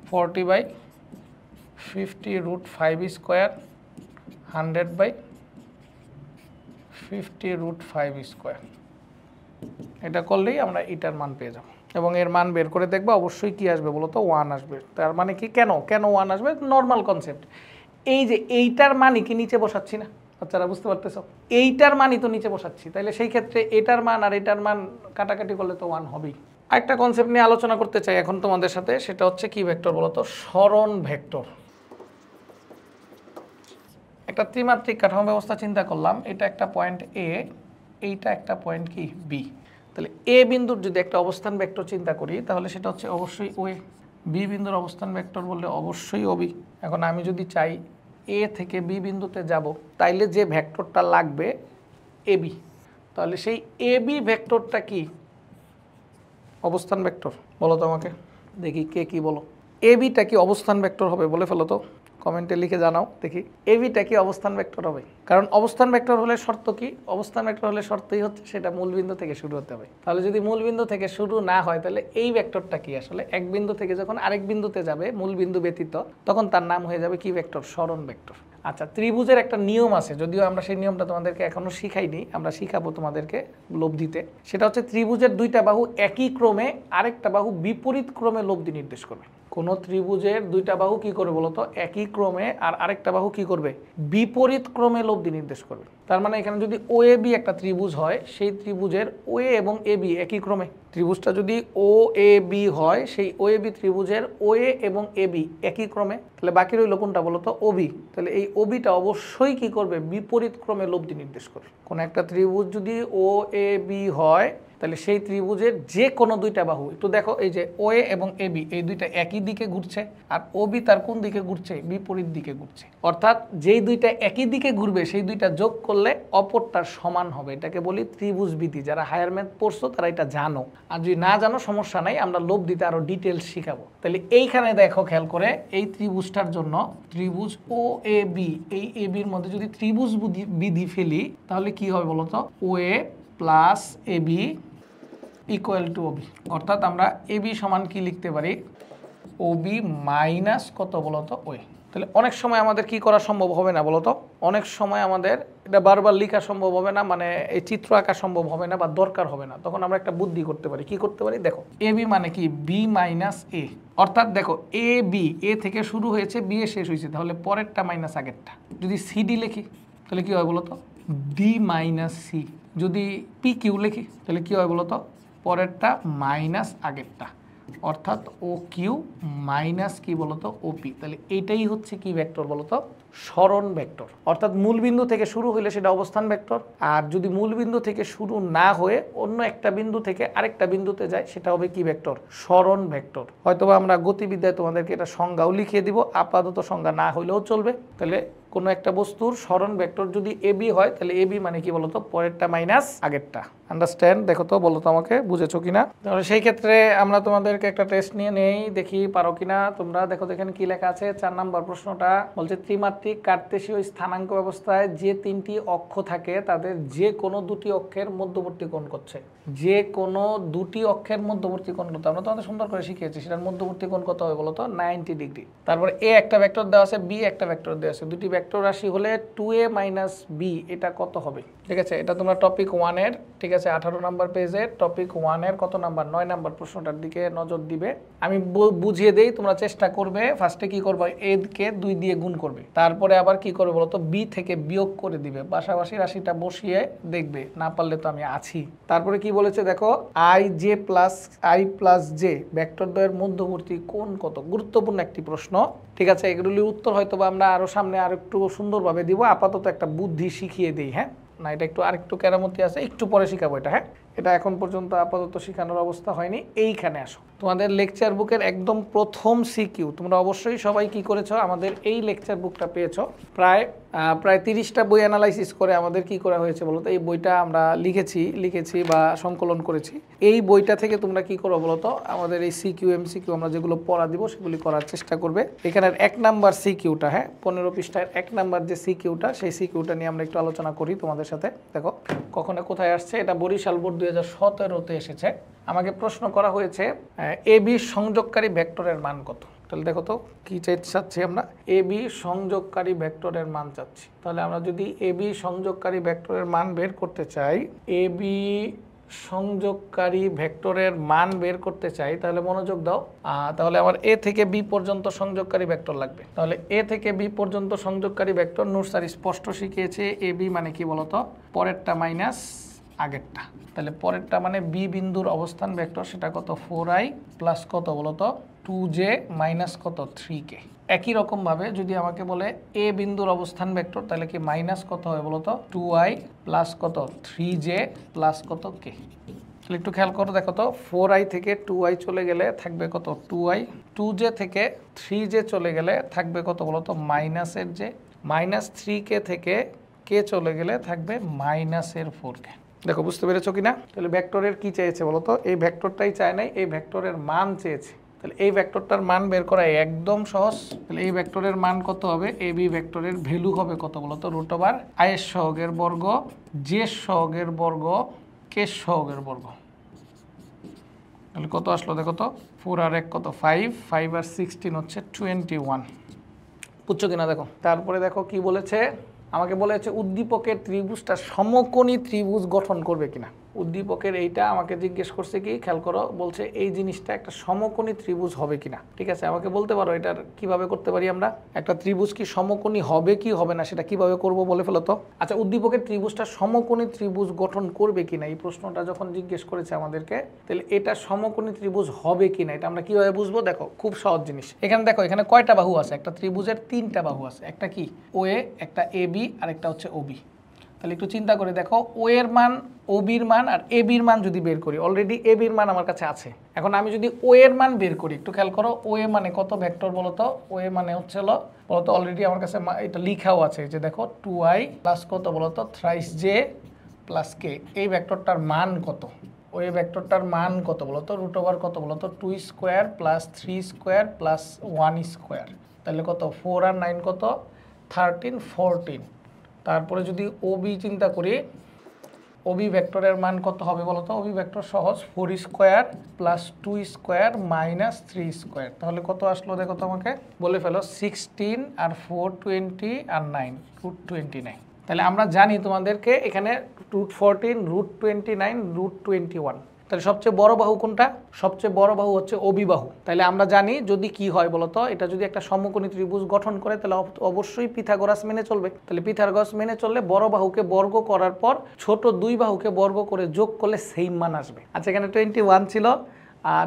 40/50√5 স্কোয়ার, 100/50√5 স্কোয়ার। এটা করলেই আমরা এটার মান পেয়ে যাব, এবং এর মান বের করে দেখবো অবশ্যই কি আসবে বলো তো, 1 আসবে। তার মানে কি, কেন 1 আসবে, নর্মাল কনসেপ্ট, এই যে এইটার মানই কি নিচে বসাচ্ছি না, বাচ্চারা বুঝতে পারতেছো, এইটার মানই তো নিচে বসাচ্ছি, তাইলে সেই ক্ষেত্রে এটার মান আর এটার মান কাটাকাটি করলে তো 1 হবেই। আরেকটা কনসেপ্ট নিয়ে আলোচনা করতে চাই এখন তোমাদের সাথে, সেটা হচ্ছে কি ভেক্টর বলো তো, সরণ ভেক্টর। একটা ত্রিমাত্রিক কাঠামো ব্যবস্থা চিন্তা করলাম, এটা একটা পয়েন্ট এ, এইটা একটা পয়েন্ট কি বি। তাহলে এ বিন্দুর যদি একটা অবস্থান ভেক্টর চিন্তা করি, তাহলে সেটা হচ্ছে অবশ্যই ওয়ে। বি বিন্দুর অবস্থান ভেক্টর বললে অবশ্যই ওবি। এখন আমি যদি চাই এ থেকে বি বিন্দুতে যাব, তাইলে যে ভেক্টরটা লাগবে এবি, তাহলে সেই এবি ভেক্টরটা কি অবস্থান ভেক্টর বলো তো আমাকে, দেখি কে কি বলো। এবিটা কি অবস্থান ভেক্টর হবে, বলে ফেলো তো, কমেন্টে লিখে জানাও দেখি এবিটা কি অবস্থান ভেক্টর হবে। কারণ অবস্থান ভেক্টর হলে শর্ত কি, অবস্থান ভেক্টর হলে শর্তই হচ্ছে সেটা মূলবিন্দু থেকে শুরু হতে হবে। তাহলে যদি মূলবিন্দু থেকে শুরু না হয়, তাহলে এই ভেক্টরটা কি, আসলে এক বিন্দু থেকে যখন আরেক বিন্দুতে যাবে মূলবিন্দু ব্যতীত, তখন তার নাম হয়ে যাবে কি ভেক্টর, সরণ ভেক্টর। আচ্ছা ত্রিভুজের একটা নিয়ম আছে, যদিও আমরা সেই নিয়মটা তোমাদেরকে এখনো শিখাইনি, আমরা শিখাবো তোমাদেরকে লব্ধিতে। সেটা হচ্ছে ত্রিভুজের দুইটা বাহু একই ক্রমে, আরেকটা বাহু বিপরীত ক্রমে লব্ধি নির্দেশ করবে। কোনো ত্রিভুজের দুইটা বাহু কি করবে বলতো, একই ক্রমে, আর আরেকটা বাহু কি করবে, বিপরীত ক্রমে লব্ধি নির্দেশ করবে। তার মানে এখানে যদি ও এ বি একটা ত্রিভুজ হয়, সেই ত্রিভুজের ও এ এবং এ বি একই ক্রমে। ত্রিভুজটা যদি ও এ বি হয়, সেই ও এ বি ত্রিভুজের ও এ এবং এ বি একই ক্রমে, তাহলে বাকি রইল কোনটা বলতো, ওবি। তাহলে এই ওবিটা অবশ্যই কি করবে, বিপরীত ক্রমে লব্ধি নির্দেশ করবে। কোন একটা ত্রিভুজ যদি ও এ বি হয়, তাহলে সেই ত্রিভুজের যে কোনো দুইটা বাহু, একটু দেখো এই যে ও এ এবং এ বি এই দুইটা একই দিকে ঘুরছে, আর ও বি তার কোন দিকে ঘুরছে, বিপরীত দিকে ঘুরছে। অর্থাৎ যেই দুইটা একই দিকে ঘুরবে সেই দুইটা যোগ করলে অপরটার সমান হবে। এটাকে বলি ত্রিভুজ বিধি। যারা হায়ার ম্যাথ পড়ছো তারা এটা জানো, আর যদি না জানো সমস্যা নাই, আমরা লব্ধিতে আরো ডিটেলস শিখাবো। তাহলে এইখানে দেখো খেয়াল করে, এই ত্রিভুজটার জন্য ত্রিভুজ ও এ বি, এই এ বির মধ্যে যদি ত্রিভুজ বিধি ফেলি, তাহলে কি হবে বলতো, O A plus A B equal to OB. অর্থাৎ আমরা এবি সমান কি লিখতে পারি, ওবি মাইনাস কত বলতো, ওয়ে। তাহলে অনেক সময় আমাদের কি করা সম্ভব হবে না বলতো, অনেক সময় আমাদের এটা বারবার লেখা সম্ভব হবে না, মানে এই চিত্র আঁকা সম্ভব হবে না বা দরকার হবে না, তখন আমরা একটা বুদ্ধি করতে পারি। কি করতে পারি, দেখো এবি মানে কি, বি মাইনাস এ। অর্থাৎ দেখো এ বি, এ থেকে শুরু হয়েছে, বি এ শেষ হয়েছে, তাহলে পরেরটা মাইনাস আগেরটা। যদি সিডি লিখি তাহলে কি হয় বলতো, ডি মাইনাস সি। যদি পি কিউ লিখি তাহলে কি হয় বলো তো, পরেরটা মাইনাস আগেরটা, অর্থাৎ ও কিউ মাইনাস কি বলতো ওপি। তাহলে এটাই হচ্ছে কি ভেক্টর বলতো, সরণ ভেক্টর। অর্থাৎ মূলবিন্দু থেকে শুরু হইলে সেটা অবস্থান ভেক্টর, আর যদি মূলবিন্দু থেকে শুরু না হয়ে অন্য একটা বিন্দু থেকে আরেকটা বিন্দুতে যায় সেটা হবে কি ভেক্টর, সরণ ভেক্টর। হয়তোবা আমরা গতিবিদ্যায় তোমাদেরকে এটা সংজ্ঞাও লিখিয়ে দিব, আপাতত সংজ্ঞা না হইলেও চলবে। তাহলে কোনো একটা বস্তুর সরণ ভেক্টর যদি এবি হয় তাহলে এবি মানে কি বলতো, পরেরটা মাইনাস আগেরটা। আন্ডারস্ট্যান্ড? দেখো তো, বলো তো আমাকে, বুঝেছো কিনা। তাহলে সেই ক্ষেত্রে আমরা তোমাদেরকে একটা টেস্ট নিয়ে নেই, দেখি পারো কিনা তোমরা। দেখো এখানে কি লেখা আছে, 4 নম্বর প্রশ্নটা বলছে ত্রিমাত্রিক কার্তেশীয় স্থানাঙ্ক ব্যবস্থায় যে 3টি অক্ষ থাকে তাদের যে কোনো দুটি অক্ষের মধ্যবর্তী কোণ করছে। যে কোনো দুটি অক্ষের মধ্যবর্তী কোণ করতে, আমরা তোমাদের সুন্দর করে শিখিয়েছি, সেটার মধ্যবর্তী কোণ কত হবে বলো তো, 90 ডিগ্রি। তারপর এ একটা ভেক্টর দেওয়া আছে, বি একটা ভেক্টর দেওয়া আছে, দুটি ভেক্টর রাশি হলে 2a মাইনাস বি এটা কত হবে। ঠিক আছে, এটা তোমরা টপিক 1 এর, ঠিক আছে, 18 নম্বর পেজে টপিক 1 এর কত নাম্বার, 9 নম্বর প্রশ্নটার দিকে নজর দিবে। আমি বুঝিয়ে দেই, তোমরা চেষ্টা করবে। ফার্স্টে কি করবে, এ কে 2 দিয়ে গুণ করবে, তারপরে আবার কি করবে বলো তো, বি থেকে বিয়োগ করে দিবে, পাশাপাশি রাশিটা বসিয়ে দেখবে, না পারলে তো আমি আছি। তারপরে কি বলেছে দেখো, I J plus I plus J vector দ্বয়ের মধ্যবর্তী কোণ কত। গুরুত্বপূর্ণ একটি প্রশ্ন, ঠিক আছে। এগুলির উত্তর হয়তো বা আমরা আরো সামনে আর একটু সুন্দরভাবে দিব, আপাতত একটা বুদ্ধি শিখিয়ে দিই। হ্যাঁ, না এটা একটু আরেকটু কেরামতি আছে, একটু পরে শিখাবো এটা। হ্যাঁ, এটা এখন পর্যন্ত আপাতত শেখানোর অবস্থা হয়নি। এইখানে আসো, তোমাদের লেকচার বুকের একদম প্রথম সিকিউ তোমরা অবশ্যই সবাই কি করেছো, আমাদের এই লেকচার বুকটা পেয়েছো। প্রায় 30টা বই অ্যানালাইসিস করে আমাদের কি করা হয়েছে বলো তো, এই বইটা আমরা লিখেছি বা সংকলন করেছি। এই বইটা থেকে তোমরা কি করো বলো তো, আমাদের এই সিকিউ এমসিকিউ আমরা যেগুলো পড়া দিব সেগুলি করার চেষ্টা করবে। এখানের 1 নাম্বার সিকিউটা, হ্যাঁ 15 পৃষ্ঠার 1 নাম্বার যে সিকিউটা, সেই সিকিউটা নিয়ে আমরা একটু আলোচনা করি তোমাদের সাথে। দেখো কখনো কোথায় আসছে, এটা বরিশাল বোর্ড 2017-তে এসেছে। আমাকে প্রশ্ন করা হয়েছে এ বি সংযোগকারী ভেক্টরের মান কত। তাহলে দেখো তো কি চাচ্ছি আমরা, এ বি সংযোগকারী ভেক্টরের মান চাচ্ছি। তাহলে আমরা যদি এ বি সংযোগকারী ভেক্টরের মান বের করতে চাই, এ বি সংযোগকারী ভেক্টরের মান বের করতে চাই, তাহলে মনোযোগ দাও। তাহলে আমার এ থেকে বি পর্যন্ত সংযোগকারী ভেক্টর লাগবে। তাহলে এ থেকে বি পর্যন্ত সংযোগকারী ভেক্টর নূর স্যার স্পষ্ট শিখিয়েছে, এ বি মানে কি বলতো, পরেরটা মাইনাস আগেরটা। তাহলে পরেরটা মানে বি বিন্দুর অবস্থান ভেক্টর, সেটা কত, 4i প্লাস কত বলতো, 2j মাইনাস কত, 3k। একই রকম ভাবে যদি আমাকে বলে এ বিন্দুর অবস্থান ভেক্টর, তাহলে কি মাইনাস কত হবে বলতো, 2i প্লাস কত, 3j প্লাস কত k। তাহলে একটু খেয়াল করো, দেখো তো 4i থেকে 2i চলে গেলে থাকবে কত, 2i, 2j থেকে 3j চলে গেলে থাকবে কত বলতো, মাইনাসের j, মাইনাস 3k থেকে k চলে গেলে থাকবে মাইনাসের 4k। দেখো বুঝতে পেরেছো কিনা। তাহলে ভেক্টরের কি চেয়েছে বলতো, এই ভেক্টরটাই চায় নাই, এই ভেক্টরের মান চেয়েছে। তাহলে এই ভেক্টরটার মান বের করা একদম সহজ। তাহলে এই ভেক্টরের মান কত হবে, এ বি ভেক্টরের ভ্যালু হবে কত বলতো, রুট ওভার i এর সহগের বর্গ, j এর সহগের বর্গ, k এর সহগের বর্গ। তাহলে কত আসলো দেখো তো, 4 আর 1 কত, 5 আর 16 হচ্ছে 21। বুঝছো কিনা দেখো। তারপরে দেখো কি বলেছে, আমাকে বলেছে উদ্দীপকের ত্রিভুজটা সমকোণী ত্রিভুজ গঠন করবে কিনা। উদ্দীপকের এইটা আমাকে জিজ্ঞেস করছে কি, খেয়াল করো, বলছে এই জিনিসটা একটা সমকোণী ত্রিভুজ হবে কিনা। ঠিক আছে, আমাকে বলতে পারো এটার কিভাবে করতে পারি আমরা, একটা ত্রিভুজ কি সমকোণী হবে কি হবে না সেটা কিভাবে করব বলে ফেলো তো। আচ্ছা, উদ্দীপকের ত্রিভুজটা সমকোণী ত্রিভুজ গঠন করবে কিনা, এই প্রশ্নটা যখন জিজ্ঞেস করেছে আমাদেরকে, তাহলে এটা সমকোণী ত্রিভুজ হবে কিনা এটা আমরা কিভাবে বুঝবো। দেখো খুব সহজ জিনিস, এখানে দেখো এখানে কয়টা বাহু আছে, একটা ত্রিভুজের 3টা বাহু আছে, একটা কি ও এ, একটা এ বি আর একটা হচ্ছে ও বি। তাহলে একটু চিন্তা করে দেখো, ও এর মান, ও বির মান আর এ বির মান যদি বের করি, অলরেডি এ বির মান আমার কাছে আছে। এখন আমি যদি ও এর মান বের করি, একটু খেয়াল করো, ও এ মানে কত ভেক্টর বলতো, ও এ মানে হচ্ছে বলতো, অলরেডি আমার কাছে এটা লিখাও আছে, যে দেখো 2i প্লাস কত বলতো, থ্রাইস j প্লাস k। এই ভেক্টরটার মান কত, ও এ ভেক্টরটার মান কত বলতো, রুট ওভার কত বলতো, 2 square plus 3 square plus 1 square. তাহলে কত, 4 আর 9 কত, 13, 14। তারপরে যদি ওবি চিন্তা করি, ওবি ভেক্টরের মান কত হবে বলতো, ওবি ভেক্টর সহজ, 4 square plus 2 square minus 3 square. তাহলে কত আসলো দেখো তো, আমাকে বলে ফেলো, 16 আর 4 20 আর 9 রুট 29। তাহলে আমরা জানি তোমাদেরকে এখানে রুট 14, রুট 29, রুট 21 তাহলে সবচেয়ে বড় বাহু কোনটা? সবচেয়ে বড় বাহু হচ্ছে অভিবাহু। তাহলে আমরা জানি যদি কি হয় বলতো, এটা যদি একটা সমকোণী ত্রিভুজ গঠন করে তাহলে অবশ্যই পিথাগোরাস মেনে চলবে। তাহলে পিথাগোরাস মেনে চললে বড় বাহুকে বর্গ করার পর ছোট দুই বাহুকে বর্গ করে যোগ করলে সেম মান আসবে। আচ্ছা, এখানে 21 ছিল,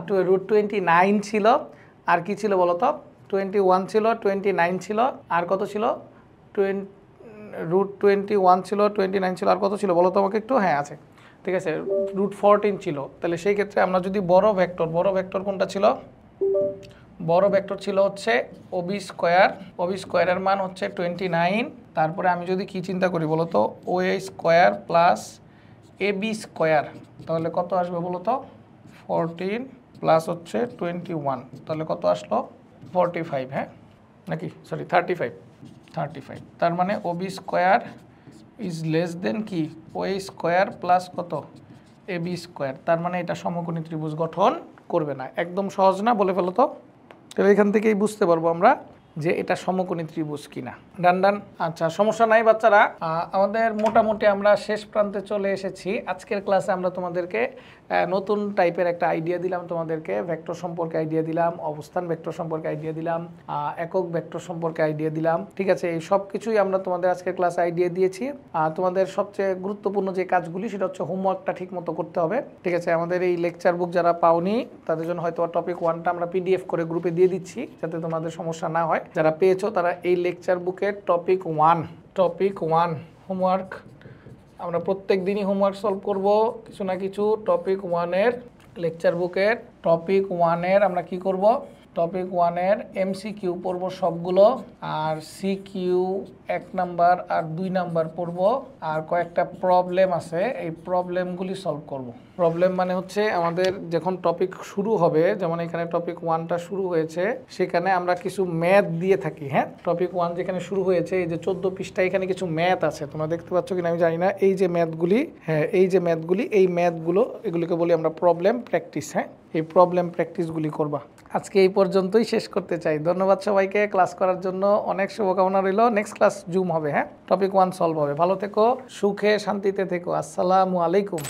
√29 ছিল, আর কি ছিল বলতো? 21 ছিল, 29 ছিল, আর কত ছিল? √21 ছিল, 29 ছিল, আর কত ছিল বলো তো আমাকে একটু? হ্যাঁ আছে, ঠিক আছে, √14 ছিল। তাহলে সেই ক্ষেত্রে আমরা যদি বড় ভেক্টর কোনটা ছিল? বড় ভেক্টর ছিল হচ্ছে ওবি স্কোয়ারের মান হচ্ছে 29। তারপরে আমি যদি কি চিন্তা করি বলো তো, OA square plus AB square, তাহলে কত আসবে বলো তো? 14 প্লাস হচ্ছে 21, তাহলে কত আসলো? 45, হ্যাঁ নাকি, সরি 35। তার মানে OB square is less than কি ওএ স্কোয়ার প্লাস কত? AB square. তার মানে এটা সমকোণী ত্রিভুজ গঠন করবে না। একদম সহজ না? বলে ফেলো তো। তাহলে এখান থেকেই বুঝতে পারবো আমরা যে এটা সমকোণী ত্রিভুজ কিনা। ডান। আচ্ছা, সমস্যা নাই বাচ্চারা, আমাদের মোটামুটি আমরা শেষ প্রান্তে চলে এসেছি। আজকের ক্লাসে আমরা তোমাদেরকে নতুন টাইপের একটা আইডিয়া দিলাম, তোমাদেরকে ভেক্টর সম্পর্কে আইডিয়া দিলাম, অবস্থান ভেক্টর সম্পর্কে আইডিয়া দিলাম, একক ভেক্টর সম্পর্কে আইডিয়া দিলাম। ঠিক আছে, এই সব কিছুই আমরা তোমাদের আজকের ক্লাসে আইডিয়া দিয়েছি। তোমাদের সবচেয়ে গুরুত্বপূর্ণ যে কাজগুলি সেটা হচ্ছে হোমওয়ার্কটা ঠিক মতো করতে হবে। ঠিক আছে, আমাদের এই লেকচার বুক যারা পাওনি তাদের জন্য হয়তো টপিক 1টা আমরা পিডিএফ করে গ্রুপে দিয়ে দিচ্ছি, যাতে তোমাদের সমস্যা না হয়। যারা পেয়েছো তারা এই লেকচার বুকের টপিক 1 হোমওয়ার্ক, আমরা প্রত্যেক দিনই হোমওয়ার্ক সলভ করব কিছু না কিছু। টপিক 1-এর লেকচার বুকের টপিক 1-এর আমরা কি করব? টপিক 1-এর এমসিকিউ পড়ব সবগুলো, আর সিকিউ 1 নাম্বার আর 2 নাম্বার পড়ব, আর কয়েকটা প্রবলেম আছে, এই প্রবলেমগুলি সলভ করব। প্রবলেম মানে হচ্ছে আমাদের যখন টপিক শুরু হবে, যেমন এখানে টপিক 1টা শুরু হয়েছে, সেখানে আমরা কিছু ম্যাথ দিয়ে থাকি। হ্যাঁ, টপিক 1 যেখানে শুরু হয়েছে, এই যে 14 পৃষ্ঠায় এখানে কিছু ম্যাথ আছে, তোমরা দেখতে পাচ্ছ কিনা আমি জানি না। এই যে ম্যাথগুলি, হ্যাঁ এই যে ম্যাথগুলি, এই ম্যাথগুলো এগুলিকে বলি আমরা প্রবলেম প্র্যাকটিস। হ্যাঁ, এই প্রবলেম প্র্যাকটিসগুলি করবা। আজকে এই পর্যন্তই শেষ করতে চাই। ধন্যবাদ সবাইকে ক্লাস করার জন্য, অনেক শুভকামনা রইল। নেক্সট ক্লাস জুম হবে, হ্যাঁ টপিক 1 সলভ হবে। ভালো থেকো, সুখে শান্তিতে থেকো। আসসালামু আলাইকুম।